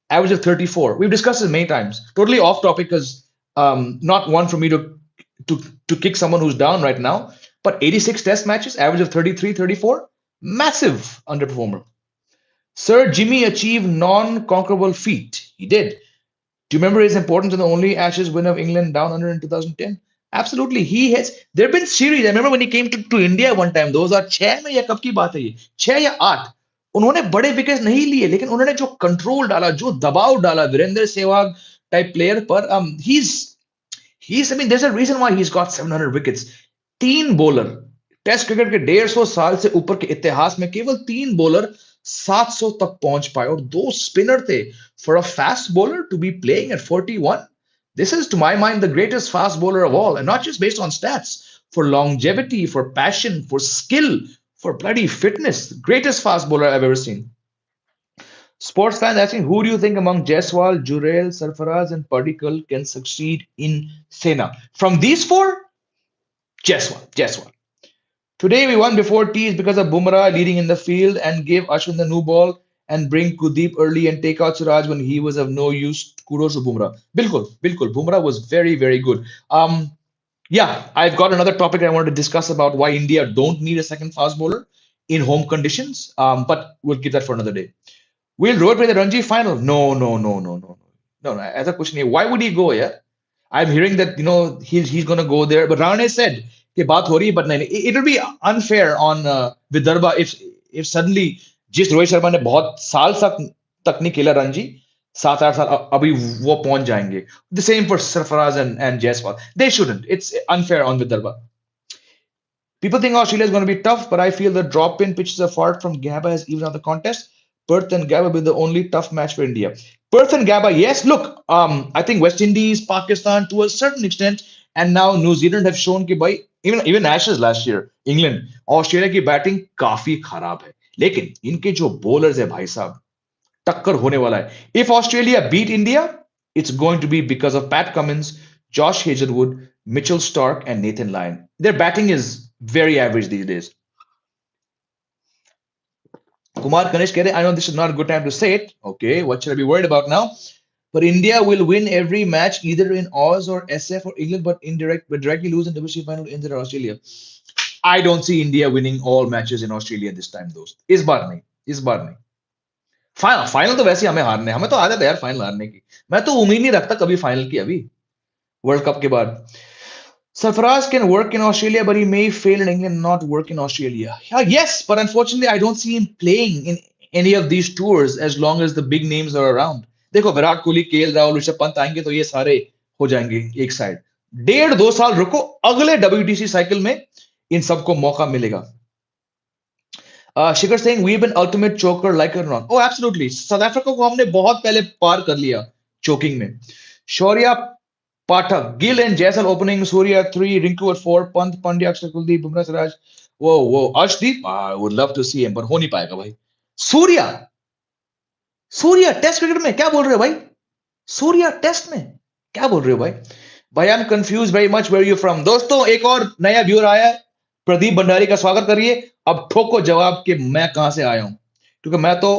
S1: average of 34. We've discussed this many times. Totally off topic because not one for me to kick someone who's down right now. But 86 test matches, average of 33, 34, massive underperformer. Sir Jimmy achieved non-conquerable feat. He did. Do you remember his importance in the only Ashes win of England down under in 2010? Absolutely. He has. There have been series. I remember when he came to India one time. Those are 6 में या कब की बात है ये? 6 या 8. उन्होंने बड़े विकेट नहीं लिए, लेकिन उन्होंने जो कंट्रोल डाला, जो दबाव डाला वीरेंद्र सहवाग टाइप प्लेयर पर, I mean, there's a reason why he's got 700 wickets. 3 bowler test cricket के 150 साल से ऊपर के इतिहास में केवल 3 बॉलर 700 तक पहुंच पाए और 2 स्पिनर थे. For a fast bowler to be playing at 41, this is to my mind the greatest fast bowler of all, and not just based on stats, for longevity, for passion, for skill, for bloody fitness. Greatest fast bowler I've ever seen. Sports fans asking, who do you think among Jaiswal, Jurel, Sarfaraz and Padikkal can succeed in Sena? From these 4, Jaiswal. Today we won before tees because of Bumrah leading in the field and gave Ashwin the new ball and bring Kuldeep early and take out Siraj when he was of no use. Kudos to Bumrah. Bilkul. Bumrah was very, very good. Yeah, I've got another topic I wanted to discuss about why India don't need a second fast bowler in home conditions. But we'll keep that for another day. Will Rohit play the Ranji final? No. As a question here, why would he go? Yeah, I'm hearing that he's going to go there, but Rane said कि बात हो रही है, but नहीं, it will be unfair on Vidarbha if suddenly जिस रोहित शर्मा ने बहुत साल तक नहीं खेला रणजी, 7-8 साल, अभी वो पहुंच जाएंगे. The same for Sarfaraz and Jaiswal. They shouldn't. It's unfair on Vidarbha. People think Australia is going to be tough, but I feel the drop-in pitches apart from Gabba has even out the contest. Perth and Gabba will be the only tough match for India. Perth and Gabba, yes. Look, I think West Indies, Pakistan to a certain extent, and now New Zealand have shown कि भाई even Ashes last year, England, Australia की batting काफी खराब है, लेकिन इनके जो bowlers है भाई साहब, टक्कर होने वाला है. If Australia beat India, it's going to be because of Pat Cummins, Josh Hazelwood, Mitchell Stark, and Nathan Lyon. Their batting is very average these days. Kumar Kanish keh rahe, I know this is not a good time to say it. Okay, what should I be worried about now? But India will win every match either in Oz or SF or England, but directly lose in WC final in Australia. I don't see India winning all matches in Australia this time, दोस्त. इस बार नहीं, इस बार नहीं. Final final तो वैसे ही हमें हारने, हमें तो आदत है यार फाइनल हारने की. मैं तो उम्मीद नहीं रखता कभी फाइनल की अभी वर्ल्ड कप के बाद. Sarfaraz can work in Australia, but he may fail in England, not work in Australia. Yeah, yes, but unfortunately, I don't see him playing in any of these tours as long as the big names are around. देखो Virat Kohli, KL Rahul, Rishabh Pant आएंगे तो ये सारे हो जाएंगे एक side. 1.5-2 साल रुको, अगले WTC साइकिल में इन सबको मौका मिलेगा. शिखर saying we've been ultimate choker like it or not. Oh, absolutely. South Africa को हमने बहुत पहले पार कर लिया चोकिंग में. Shaurya Pathak, Gill and Jaisal opening, Surya at 3, Rinku at 4, Pant, Pandya, Akshar Kuldeep, Bumrah, Siraj. Whoa. Arshdeep, I would love to see him, but हो नहीं पाएगा भाई. सूर्या, सूर्या टेस्ट क्रिकेट में क्या बोल रहे हो भाई? सूर्या टेस्ट में क्या बोल रहे हो भाई? भाई I am confuse very much where you from. दोस्तों एक और नया व्यूअर आया है, प्रदीप भंडारी का स्वागत करिए. अब ठोको जवाब कि मैं कहां से आया हूं, क्योंकि मैं तो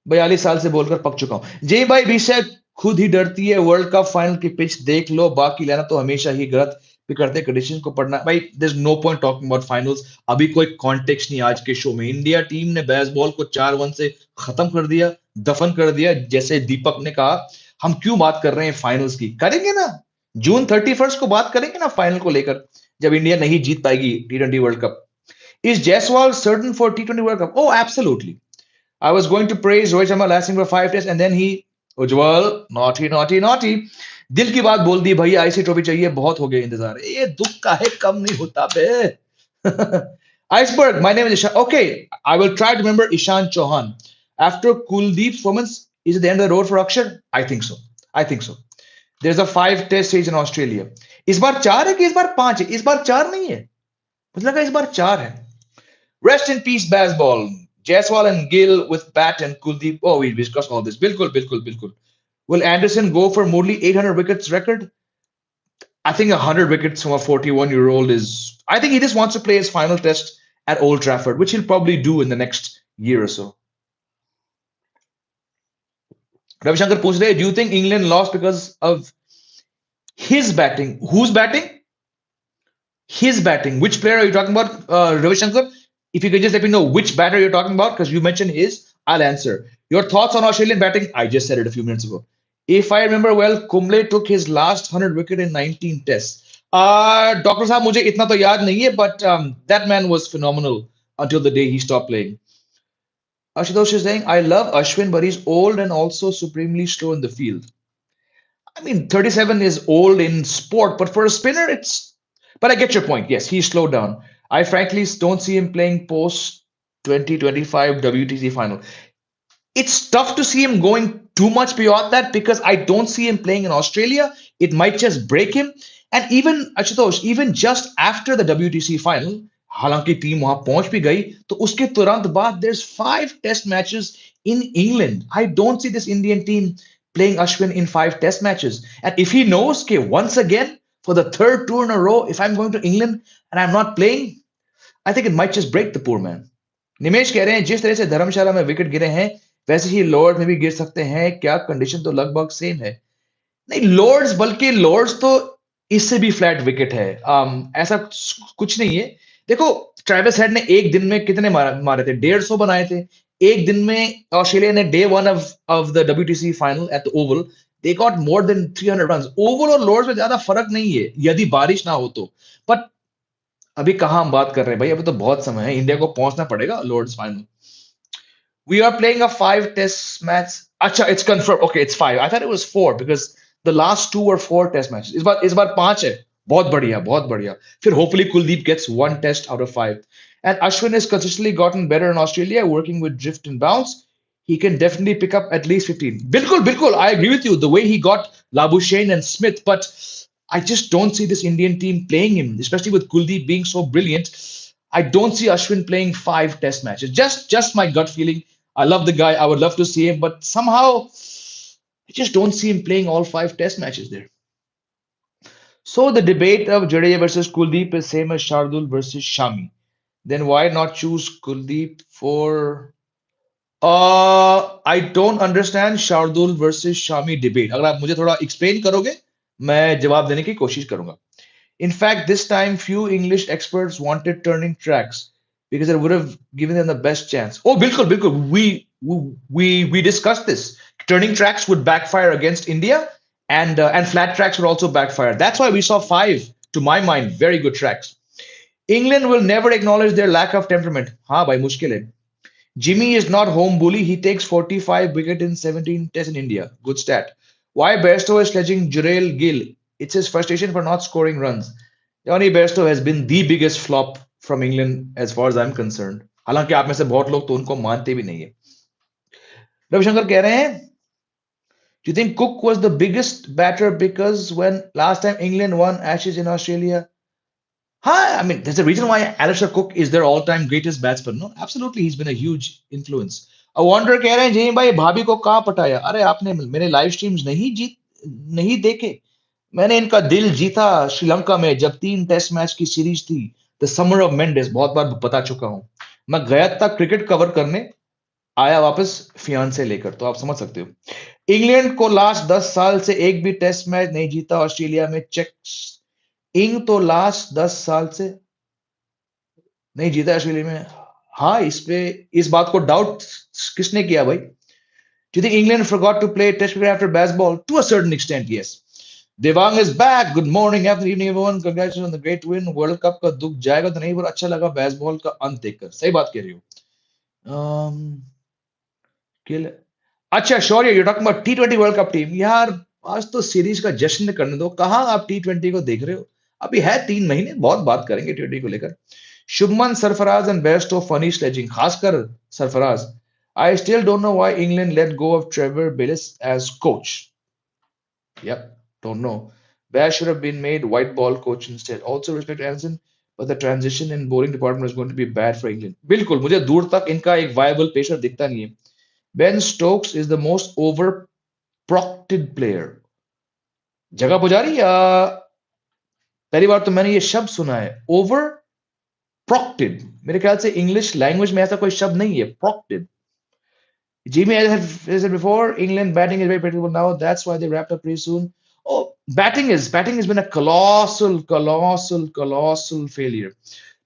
S1: 42 साल से बोलकर पक चुका हूं. जय भाई विषय खुद ही डरती है, वर्ल्ड कप फाइनल की पिच देख लो, बाकी लेना तो हमेशा ही गलत भी करते, कंडीशन को पढ़ना. भाई there is no point talking about finals. अभी कोई कॉन्टेक्स्ट नहीं आज के शो में. इंडिया टीम ने बेसबॉल को 4-1 से खत्म कर दिया, दफन कर दिया. जैसे दीपक ने कहा, हम क्यों बात कर रहे हैं फाइनल्स की? करेंगे ना, जून 31 को बात करेंगे ना फाइनल को लेकर, जब इंडिया नहीं जीत पाएगी T20 world cup. Is Jaiswal certain for T20 world cup? Oh absolutely. I was going to praise Rohit Sharma lasting for 5 tests and then he Ujjwal naughty. दिल की बात बोल दी भैया, आईसी ट्रॉफी चाहिए, बहुत हो गया इंतजार. ये दुख काहे कम नहीं होता बे. Iceberg, my name is Ishan. Okay, I will try to remember Ishan Chauhan. After Kuldeep's performance, is it the end of the road for Akshar? I think so. There's a 5 test stage in Australia. इस बार 4 है कि इस बार 5 है? इस बार 4 नहीं है, मुझे लगा इस बार 4 है. Rest in peace, Bazball. Jaiswal and Gill with bat and Kuldeep. Oh, we discussed all this. बिल्कुल. Will Anderson go for Morley 800 wickets record? I think 100 wickets from a 41-year-old is. I think he just wants to play his final test at Old Trafford, which he'll probably do in the next year or so. Ravi Shankar पूछ रहे, do you think England lost because of his batting? Who's batting? His batting. Which player are you talking about, Ravi Shankar? If you could just let me know which batter you're talking about, because you mentioned his, I'll answer. Your thoughts on Australian batting? I just said it a few minutes ago. If I remember well, Kumble took his last 100 wicket in 19 tests. Dr. Saab, मुझे इतना तो याद नहीं है, but that man was phenomenal until the day he stopped playing. Ashutosh is saying, I love Ashwin, but he's old and also supremely slow in the field. I mean, 37 is old in sport, but for a spinner, it's. But I get your point. Yes, he's slowed down. I frankly don't see him playing post 2025 WTC final. It's tough to see him going too much beyond that because I don't see him playing in Australia. It might just break him. And even Ashutosh, even just after the WTC final, हालांकि team वहां पहुंच भी गई, तो उसके तुरंत बाद there's 5 test matches in England. I don't see this Indian team playing Ashwin in 5 test matches. And if he knows, okay, once again, for the 3rd tour in a row, if I'm going to England and I'm not playing, I think it might just break the poor man. निमेश कह रहे हैं, जिस तरह से धर्मशाला में wicket गिरे हैं वैसे ही लॉर्ड में भी गिर सकते हैं क्या? कंडीशन तो लगभग सेम है. नहीं, लॉर्ड्स, बल्कि लॉर्ड्स तो इससे भी फ्लैट विकेट है. ऐसा कुछ नहीं है. देखो, ट्रेविस हेड ने एक दिन में कितने मारे थे? 150 बनाए थे एक दिन में. ऑस्ट्रेलिया ने day 1 of the WTC final at the Oval, they got more than 300 runs. Oval और लॉर्ड्स में ज्यादा फर्क नहीं है यदि बारिश ना हो तो. बट अभी कहां हम बात कर रहे हैं भाई, अभी तो बहुत समय है, इंडिया को पहुंचना पड़ेगा Lord's final. We are playing a 5 test match. अच्छा, it's confirmed. Okay, it's 5. I thought it was 4 because the last 2 or 4 test matches. इस बार 5 है. बहुत बढ़िया. फिर hopefully Kuldeep gets 1 test out of 5. And Ashwin has consistently gotten better in Australia, working with drift and bounce. He can definitely pick up at least 15. बिल्कुल. I agree with you. The way he got Labuschagne and Smith, but I just don't see this Indian team playing him, especially with Kuldeep being so brilliant. I don't see Ashwin playing 5 test matches. Just my gut feeling. I love the guy. I would love to see him, but somehow I just don't see him playing all 5 test matches there. So the debate of Jadeja versus Kuldeep is same as Shardul versus Shami. Then why not choose Kuldeep for I don't understand Shardul versus Shami debate. अगर आप मुझे थोड़ा explain करोगे, मैं जवाब देने की कोशिश करूंगा। In fact, this time few English experts wanted turning tracks because it would have given them the best chance. Oh, bilkul, bilkul. We discussed this. Turning tracks would backfire against India, and flat tracks would also backfire. That's why we saw five, to my mind, very good tracks. England will never acknowledge their lack of temperament. हाँ भाई मुश्किल है. Jimmy is not home bully. He takes 45 wicket in 17 tests in India. Good stat. Why Bairstow is sledging Jurel Gill? It's his frustration for not scoring runs. Johnny Bairstow has been the biggest flop from England as far as I'm concerned. हालांकि आप में से बहुत लोग तो उनको मानते भी नहीं है. रविशंकर कह रहे हैं, do you think Cook was the biggest batter because when last time England won Ashes in Australia, hi, I mean, there's a reason why Alistair Cook is their all-time greatest batsman. No, absolutely, he's been a huge influence. A Wanderer कह रहे हैं जी भाई भाभी को कहाँ पटाया? अरे आपने मेरे लाइव स्ट्रीम्स नहीं देखे? मैंने इनका दिल जीता श्रीलंका में जब 3 टेस्ट मैच की सीरीज थी. द समर ऑफ मेंडिस बहुत बार बता चुका हूं. मैं गया था क्रिकेट कवर करने, आया वापस फियांसे लेकर, तो आप समझ सकते हो. इंग्लैंड को लास्ट 10 साल से एक भी टेस्ट मैच नहीं जीता ऑस्ट्रेलिया में. चेक इंग तो लास्ट 10 साल से नहीं जीता ऑस्ट्रेलिया में. हाँ, इस बात को डाउट किसने किया भाई? Do you think England forgot to play Test cricket after Bazball? To a certain extent, yes. Devang is back. Good morning, afternoon, evening, everyone. Congratulations on the great win. World Cup का दुख जाएगा तो नहीं, पर अच्छा लगा baseball का अंत देखकर. सही बात कह रही हो. किल अच्छा Shaurya, you talking about T20 world cup team. यार आज तो सीरीज का जश्न करने दो. कहाँ आप T20 को देख रहे हो? अभी है 3 महीने, बहुत बात करेंगे T20 को लेकर. Shubman Sarfaraz and best of funny sledging, खासकर Sarfaraz. I still don't know why England let go of Trevor Billis as coach. Yep, don't know. Bear should have been made white ball coach instead. Also respect Anderson, but the transition in bowling department is going to be bad for England. बिल्कुल, मुझे दूर तक इनका एक viable pressure दिखता नहीं है. Ben Stokes is the most over-procted player. जगह पुजारी या पहली बार तो मैंने ये शब्द सुना है, over-procted. मेरे ख्याल से इंग्लिश लैंग्वेज में ऐसा कोई शब्द नहीं है, procted. Jimmy, as I said before, England batting is very predictable now. That's why they wrapped up pretty soon. Oh, batting has been a colossal failure.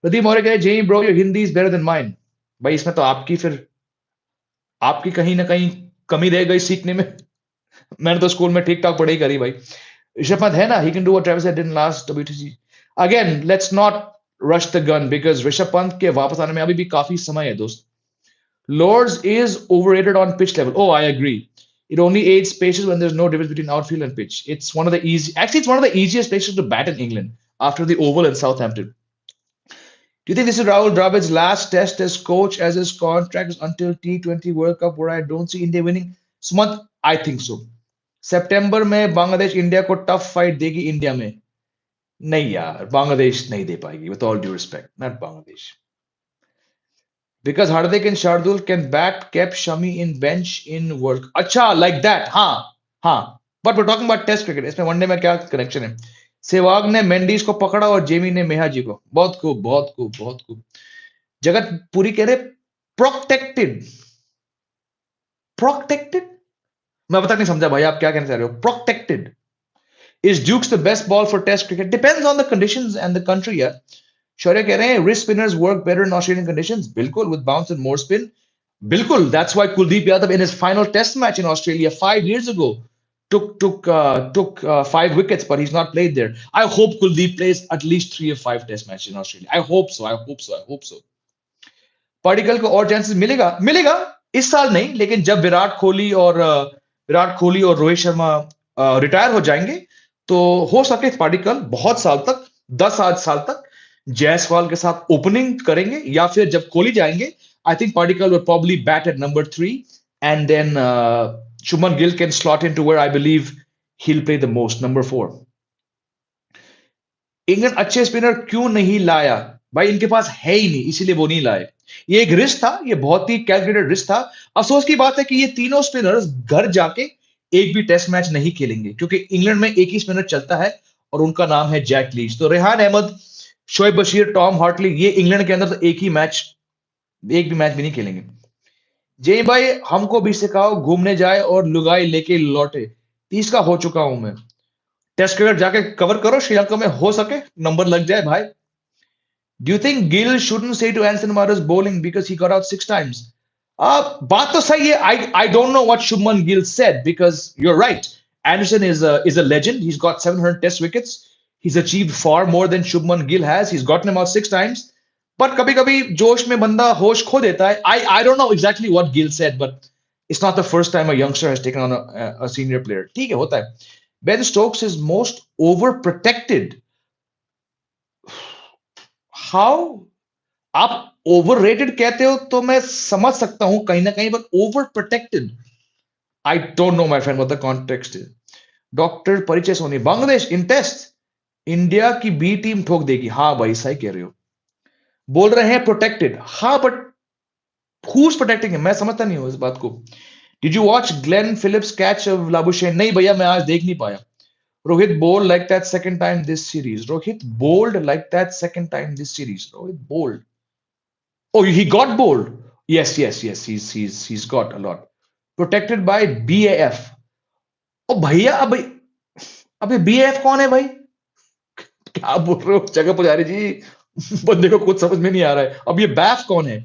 S1: Pradeep Maurya कह रहे, Jamie bro, your Hindi is better than mine. भाई इसमें तो आपकी कहीं ना कहीं कमी रह गई सीखने में. मैंने तो स्कूल में ठीक ठाक पढ़ाई करी भाई. ऋषभ पंत है ना, he can do what Travis said in last WTC. Again, let's not rush the gun because Rishabh Pant के वापस आने में अभी भी काफी समय है दोस्त. Lords is overrated on pitch level. Oh, I agree. It only aids paces when there's no difference between outfield and pitch. It's one of the easiest places to bat in England after the Oval and Southampton. Do you think this is Rahul Dravid's last test as coach, as his contract is until T20 World Cup, where I don't see India winning? Sumant, I think so. September में Bangladesh India को tough fight देगी India में. नहीं यार, बांग्लादेश नहीं दे पाएगी. With all due respect, not Bangladesh. Because Hardik and Shardul can bat, kept Shami in bench in World Cup. अच्छा, like that. हाँ. But we're talking about Test cricket. इसमें वनडे में क्या कनेक्शन है? सेवाग ने मेंडिस को पकड़ा और जेमी ने मेहा जी को. बहुत खूब. जगत पूरी कह रहे प्रोटेक्टेड. मैं पता नहीं समझा भाई आप क्या कहना चाह रहे हो. Protected. Is Dukes the best ball for Test cricket? Depends on the conditions and the country. यार. शौर्य कह रहे हैं wrist spinners work better in Australian conditions. बिल्कुल, with bounce and more spin. बिल्कुल, that's why Kuldeep Yadav in his final Test match in Australia 5 years ago took 5 wickets, but he's not played there. I hope Kuldeep plays at least 3 or 5 Test matches in Australia. I hope so. Particle को और chances मिलेगा इस साल नहीं, लेकिन जब विराट कोहली और Rohit Sharma retire हो जाएंगे तो हो सके पार्टिकल बहुत साल तक, 10 साल तक जायसवाल के साथ ओपनिंग करेंगे, या फिर जब कोहली जाएंगे I think particle will probably bat at number 3 and then Shubman Gill can slot into where I believe he'll play the most, number 4. England अच्छे स्पिनर क्यों नहीं लाया? भाई इनके पास है ही नहीं, इसीलिए वो नहीं लाए. ये एक रिस्क था, ये बहुत ही कैलकुलेटेड रिस्क था. अफसोस की बात है कि ये तीनों स्पिनर्स घर जाके एक भी टेस्ट मैच नहीं खेलेंगे, क्योंकि इंग्लैंड में एक ही स्पिनर चलता है और उनका नाम है जैक लीच. तो रेहान अहमद, शोएब बशीर, टॉम हार्टली, ये इंग्लैंड के अंदर तो एक भी मैच भी नहीं खेलेंगे. जय भाई हमको भी सिखाओ, घूमने जाए और लुगाई लेके लौटे। 30 का हो चुका हूं मैं। टेस्ट क्रिकेट जाके कवर करो श्रीलंका में, हो सके नंबर लग जाए भाई। Do you think Gill shouldn't say to Anderson about his bowling because he got out 6 times? बात तो सही है. I don't know what Shubman Gill said because you're right. Anderson is a legend. He's got 700 Test wickets. He's achieved far more than Shubman Gill has. He's gotten him out 6 times. But कभी कभी जोश में बंदा होश खो देता है. I don't know exactly what Gill said, but it's not the first time a youngster has taken on a senior player. ठीक है, होता है. Ben Stokes is most overprotected. How? आप ओवररेटेड कहते हो तो मैं समझ सकता हूं कहीं ना कहीं, but over protected, I don't know my friend what the context is. Doctor परिचय सोनी, बांग्लादेश इन टेस्ट इंडिया की बी टीम ठोक देगी. हाँ भाई सही कह रहे हो. बोल रहे हैं प्रोटेक्टेड, हाँ बट हु इज प्रोटेक्टिंग है, मैं समझता नहीं हूं इस बात को. Did you watch Glenn Phillips catch of Labuschagne? नहीं भैया, मैं आज देख नहीं पाया. Rohit bowled like that second time this series. Rohit bowled like that second time this series. Rohit bowled. Oh, he got bowled. Yes, yes, yes. He's got a lot. Protected by BAF. ओ भैया, अब ये BAF कौन है भाई? क्या बोल रहे हो जगह पुजारी जी? बंदे को कुछ समझ में नहीं आ रहा है. अब ये BAF कौन है?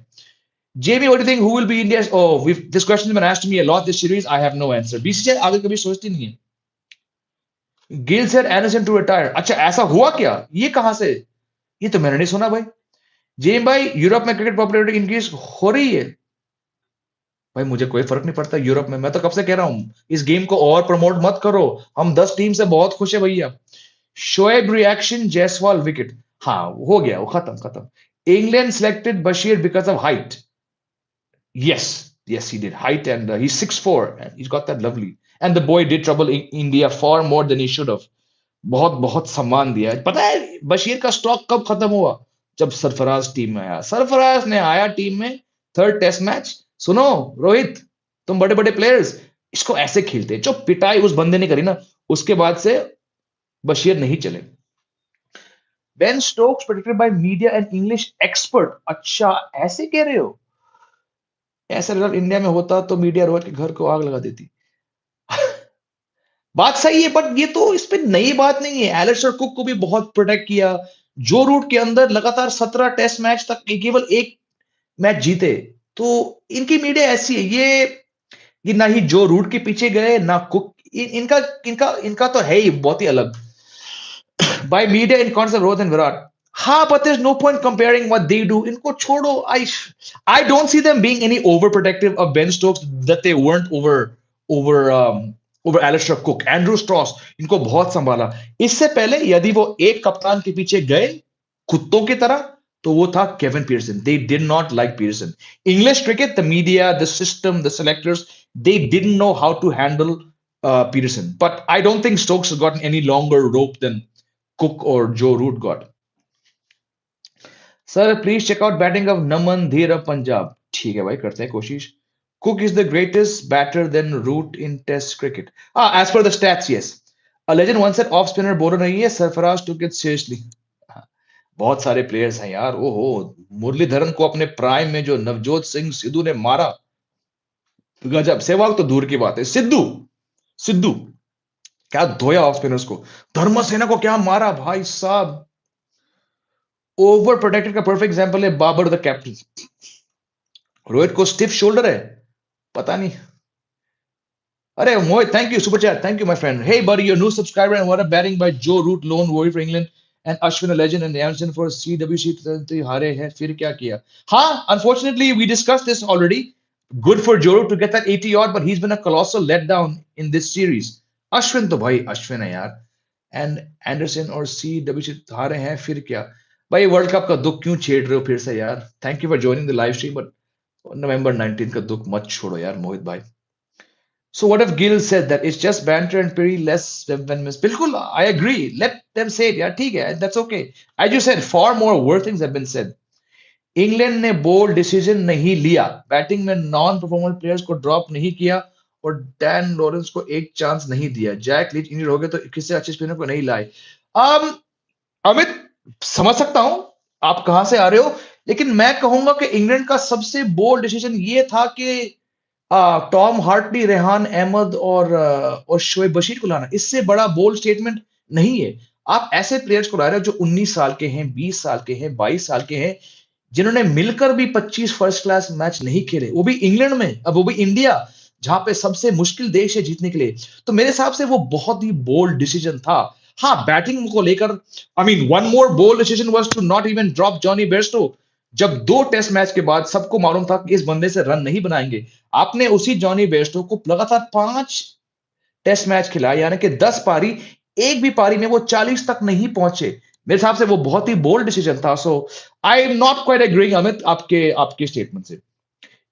S1: Jamie, what do you think? Who will be India's? Oh, this question has been asked to me a lot this series. I have no answer. BCCI आगे कभी सोचती नहीं है. Gill said Anderson to retire. अच्छा ऐसा हुआ क्या? ये कहां से? ये तो मैंने नहीं सुना भाई. जेम भाई, यूरोप में क्रिकेट पॉपुलैरिटी इंक्रीज हो रही है. भाई मुझे कोई फर्क नहीं पड़ता यूरोप में. मैं तो कब से कह रहा हूं इस गेम को और प्रमोट मत करो. हम 10 टीम से बहुत खुश है भैया. Shoaib reaction Jaiswal wicket. हाँ हो गया, वो खत्म खत्म. England selected Bashir because of height. Yes, he did. Height, and he's 6'4", and he's got that lovely. And the boy did trouble in India far more than he should have. बहुत बहुत सम्मान दिया है. पता है बशीर का स्टॉक कब खत्म हुआ? जब सरफराज टीम में आया. सरफराज ने आया टीम में, थर्ड टेस्ट मैच. सुनो रोहित, तुम बड़े बड़े प्लेयर्स इसको ऐसे खेलते, जो पिटाई उस बंदे ने करी ना, उसके बाद से बशीर नहीं चले. Ben Stokes predicted by media and English expert. अच्छा ऐसे कह रहे हो? ऐसा रिजल्ट इंडिया में होता तो मीडिया रोहित के घर को आग लगा देती. बात सही है, बट ये तो इस पे नई बात नहीं है. एलिस्टर कुक को भी बहुत प्रोटेक्ट किया. जो रूट के अंदर लगातार 17 टेस्ट मैच तक केवल एक मैच जीते. तो इनकी मीडिया ऐसी है. ये ना ही जो रूट के पीछे गए ना कुक. इनका इनका इनका तो है ही बहुत ही अलग. By media in concept Rohit and Virat. हाँ, but there's no point comparing what they do. इनको छोड़ो. I don't see them being any overprotective of Ben Stokes that they weren't over Alistair Cook. Andrew Strauss इनको बहुत संभाला. इससे पहले यदि वो एक कप्तान के पीछे गए कुत्तों की तरह, तो वो था Kevin Pietersen. They did not like Pearson. English cricket, the media, the system, the selectors, they didn't know how to handle Peterson. But I don't think Stokes has gotten any longer rope than Cook or Joe Root got. Sir please check out batting of Naman Dhir of Punjab. ठीक है भाई, करते हैं कोशिश. Cook is the greatest batter than Root in test cricket. As per the stats, yes. A legend once said off spinner bowler नहीं है. Sarfaraz took it seriously. बहुत सारे प्लेयर्स हैं यार. ओहो, मुरलीधरन को अपने प्राइम में जो नवजोत सिंह सिद्धू ने मारा, गजब. सहवाग तो दूर की बात है. सिद्धू सिद्धू क्या धोया ऑफ स्पिनर्स को. धर्मसेना को क्या मारा भाई साहब. ओवर प्रोटेक्टेड का परफेक्ट एग्जांपल है बाबर द कैप्टन. रोहित को स्टिफ शोल्डर है, पता नहीं. अरे Mohit, thank you super chat. Thank you my friend. Hey buddy, your new subscriber and what a batting by Joe Root, lone warrior for England and Ashwin a legend and Anderson for CWC. हारे हैं फिर क्या किया. हाँ, unfortunately we discussed this already. Good for Joe Root to get that 80 odd, but he's been a colossal letdown in this series. Ashwin तो भाई अश्विन है यार. एंड एंडरसन और CWC हारे हैं फिर क्या. भाई वर्ल्ड कप का दुख क्यों छेड़ रहे हो फिर से यार. Thank you for joining the live stream, but November 19th का दुख मत छोड़ो यार मोहित भाई. So what if Gill said that it's just banter and pretty less than miss? बिल्कुल, I agree. Let them say it यार, ठीक है, that's okay. As you said, far more worse things have been said. England ने bold decision नहीं लिया. Batting में non performance players को drop नहीं किया और डैन लॉरेंस को एक चांस नहीं दिया. जैक लीच इंजर्ड हो गए तो किसी अच्छे स्पिनर को नहीं लाए. um, अमित, समझ सकता हूं आप कहां से आ रहे हो, लेकिन मैं कहूंगा कि इंग्लैंड का सबसे बोल्ड डिसीजन ये था कि टॉम हार्टली, रेहान अहमद और शोएब बशीर को लाना, इससे बड़ा बोल्ड स्टेटमेंट नहीं है। आप ऐसे प्लेयर्स को ला रहे हो जो 19 साल के हैं, 20 साल के हैं, 22 साल के हैं, जिन्होंने मिलकर भी 25 फर्स्ट क्लास मैच नहीं खेले, वो भी इंग्लैंड में, अब वो भी इंडिया, जहां पे सबसे मुश्किल देश है जीतने के लिए। तो मेरे हिसाब से वो बहुत ही बोल्ड डिसीजन था। हाँ, बैटिंग को लेकर, I mean one more bold decision was to not even drop Johnny Bairstow. जब 2 टेस्ट मैच के बाद सबको मालूम था कि इस बंदे से रन नहीं बनाएंगे, आपने उसी जॉनी बेयरस्टो को लगातार 5 टेस्ट मैच खिलाए, यानी कि 10 पारी, एक भी पारी में वो 40 तक नहीं पहुंचे। मेरे हिसाब से वो बहुत ही बोल्ड डिसीजन था। So I am not quite agreeing Amit आपके आपके स्टेटमेंट से।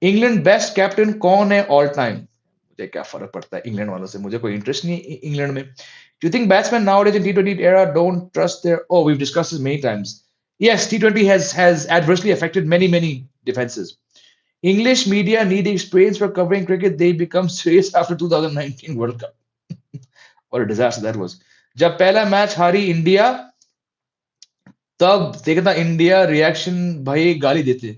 S1: इंग्लैंड बेस्ट कैप्टन कौन है ऑल टाइम? मुझे क्या फर्क पड़ता है इंग्लैंड वालों से, मुझे कोई इंटरेस्ट नहीं है इंग्लैंड में। Do you think batsmen nowadays in T20 era don't trust their? Oh, we've discussed this many times. Yes, T20 has adversely affected many defenses. English media need experience for covering cricket. They become serious after 2019 World Cup. What a disaster that was. जब पहला match हारी India, तब देखता India reaction, भाई गाली देते।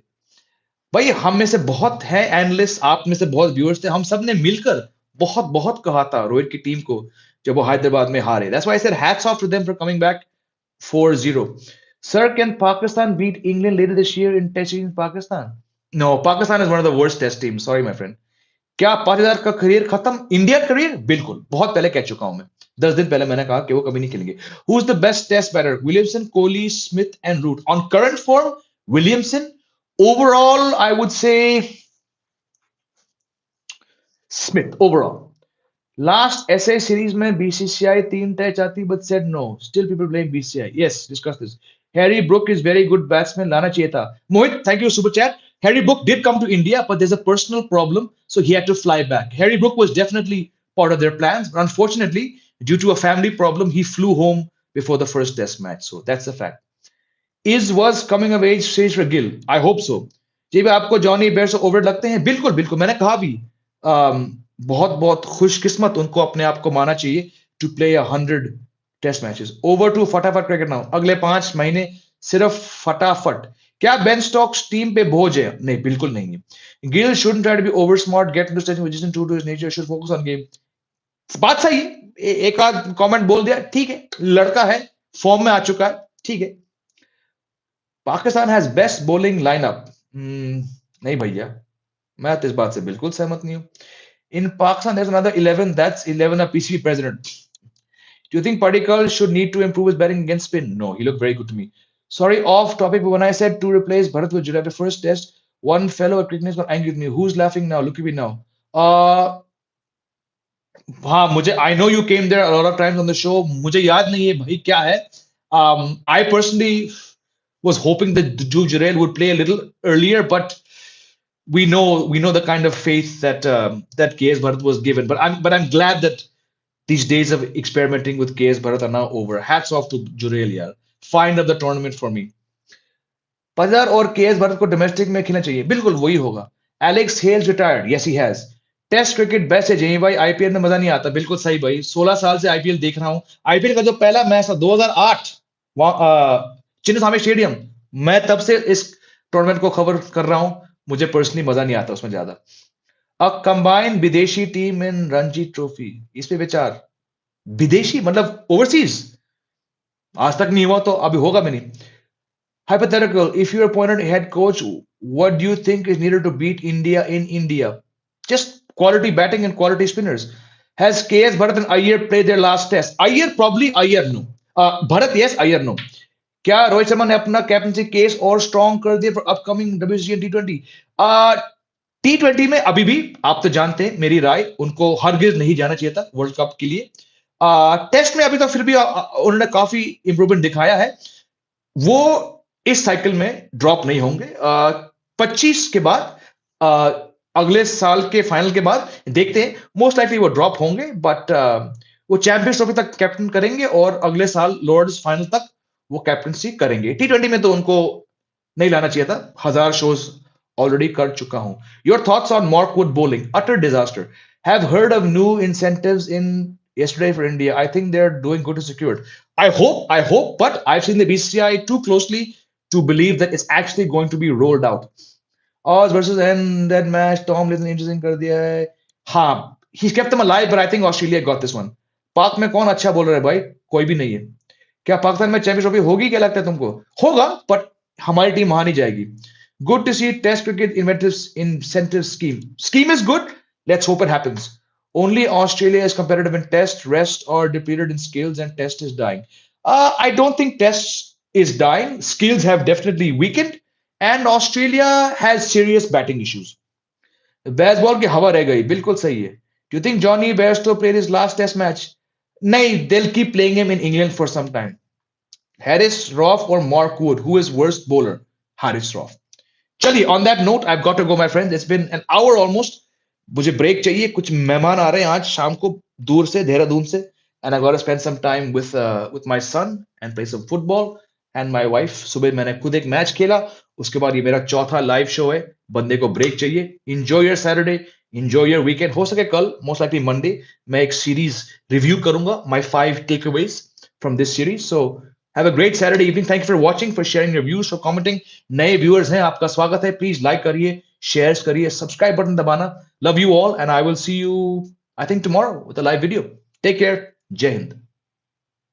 S1: भाई हम में से बहुत है एनालिस्ट, आप में से बहुत व्यूअर्स थे, हम सब ने मिलकर बहुत बहुत कहा था रोहित की टीम को जब वो हैदराबाद में हारे। That's why I said hats off to them for coming back 4-0. Sir, can Pakistan beat England later this year in testing in Pakistan? No, Pakistan is one of the worst test teams. Sorry, my friend. क्या 5,000 का career खत्म? India career बिल्कुल, बहुत पहले कह चुका हूं मैं। 10 दिन पहले मैंने कहा कि वो कभी नहीं खेलेंगे। Who is the best test batter? Williamson, Kohli, Smith and Root. On current form, Williamson. Overall I would say Smith overall. Last ऐसे सीरीज में बीसीसीआई 3 टेस्ट चाहती but said no, still people blame BCCI. Yes, discuss this. Harry Brook is very good batsman, लाना चाहिए था। Mohit, thank you super chat. Harry Brook did come to India, but there's a personal problem, so he had to fly back. Harry Brook was definitely part of their plans, but unfortunately, due to a family problem, he flew home before the first test match. So that's a fact. Is was coming of age stage for Gill? I hope so. जी भाई, आपको Johnny bear से over लगते हैं? बिल्कुल बिल्कुल, मैंने कहा भी, बहुत बहुत खुशकिस्मत उनको अपने आप को माना चाहिए to play 100 test matches. Over to फटाफट क्रिकेट नाउ, अगले 5 महीने सिर्फ फटाफट। क्या बेन स्टोक्स टीम पे बोझ है? नहीं, बिल्कुल नहीं है। Gill shouldn't try to be over smart, get into station position, true to his nature, should focus on game. बात सही है। एक आध कमेंट बोल दिया, ठीक है, लड़का है, फॉर्म में आ चुका है, ठीक है। Pakistan has best bowling lineup. नहीं भैया, मैं तो इस बात से बिल्कुल सहमत नहीं हूं। इन Pakistan there's another 11, that's 11 a PCB president. Do you think Padikkal should need to improve his batting against spin? No, he looked very good to me. Sorry, off topic, but when I said to replace Bharat with Judah the first test, one fellow at cricket got angry with me. Who's laughing now? Look at me now. हाँ, मुझे, I know you came there a lot of times on the show. मुझे याद नहीं है भाई क्या है. I personally was hoping that Jude Jurel would play a little earlier, but we know the kind of faith that KS Bharat was given. But I'm glad that these days of experimenting with KS Bharat are now over. Hats off to Jurel, yaar. Find up the tournament for me. पजार और KS Bharat को domestic में खेलना चाहिए, बिल्कुल वही होगा। Alex Hales retired, yes he has. Test cricket best है जही भाई, आईपीएल में मजा नहीं आता, बिल्कुल सही भाई। 16 साल से आईपीएल देख रहा हूं। आईपीएल का जो पहला मैच था 2008 चिन्नस्वामी स्टेडियम, मैं तब से इस टूर्नामेंट को खबर कर रहा हूं। मुझे पर्सनली मजा नहीं आता उसमें ज्यादा। अ कंबाइंड विदेशी टीम इन रणजी ट्रॉफी, इस पे विचार। विदेशी मतलब ओवरसीज, आज तक नहीं हुआ तो अभी होगा भी नहीं। Hypothetical, if you're appointed head coach, what do you think is needed to beat India in India? Just quality batting and quality spinners. Has KS Bharat and Iyer played their last test? Iyer probably, Iyer no. Bharat yes, Iyer no. क्या रोहित शर्मा ने अपना captaincy case और strong कर दिया for upcoming WCC and टी20? टी20 में अभी भी आप तो जानते हैं मेरी राय, उनको हरगिज नहीं जाना चाहिए था वर्ल्ड कप के लिए। टेस्ट में अभी तो फिर भी उन्होंने काफी इंप्रूवमेंट दिखाया है। वो इस साइकिल में ड्रॉप नहीं होंगे। 25 के बाद, अगले साल के फाइनल के बाद देखते हैं, मोस्ट लाइकली वो ड्रॉप होंगे, बट वो चैंपियंस ट्रॉफी तक कैप्टन करेंगे और अगले साल लॉर्ड्स फाइनल तक वो कैप्टनसी करेंगे। टी20 में तो उनको नहीं लाना चाहिए था, 1000 शोज ऑलरेडी कर चुका हूं। Your thoughts on Mark Wood bowling, utter disaster. Have heard of new incentives in yesterday for India. I think they're doing good to secure it. I hope, but I've seen the BCCI too closely to believe that it's actually going to be rolled out. Aus versus Eng match Tom Lynn interesting कर दिया है. हाँ, he kept them alive but I think Australia got this one. Pak में कौन अच्छा bowler है भाई? कोई भी नहीं है. क्या पाकिस्तान में चैंपियंस ट्रॉफी होगी? क्या लगता है तुमको? होगा, बट हमारी टीम वहां नहीं जाएगी. Good to see test cricket incentive scheme is good. Let's hope it happens. Only Australia is competitive in test. Rest or depleted in skills, and test is dying. I don't think test is dying. Skills have definitely weakened, and Australia has serious batting issues. Baseball की हवा रह गई. बिल्कुल सही है. Do you think Johnny Bairstow played his last test match? नहीं, they'll keep playing him in England for some time. Harris, Roth, or Mark Wood? Who is worst bowler? Harris, Roth. चलिए, on that note, I've got to go, my friends. It's been an hour almost. मुझे break चाहिए. कुछ मेहमान आ रहे हैं आज शाम को दूर से, देहरादून से. And I got to spend some time with my son and play some football. And my wife. सुबह मैंने खुद एक मैच खेला. उसके बाद ये मेरा चौथा लाइव शो है. बंदे को ब्रेक चाहिए. Enjoy your Saturday. Enjoy your weekend. हो सके कल, most likely Monday, मैं एक सीरीज रिव्यू करूंगा. My 5 takeaways from this series. So have a great Saturday evening. Thank you for watching, for sharing your views, for commenting. नए viewers हैं, आपका स्वागत है. Please like करिए, shares करिए, subscribe button दबाना. Love you all, and I will see you, I think, tomorrow with a live video. Take care. Jai Hind.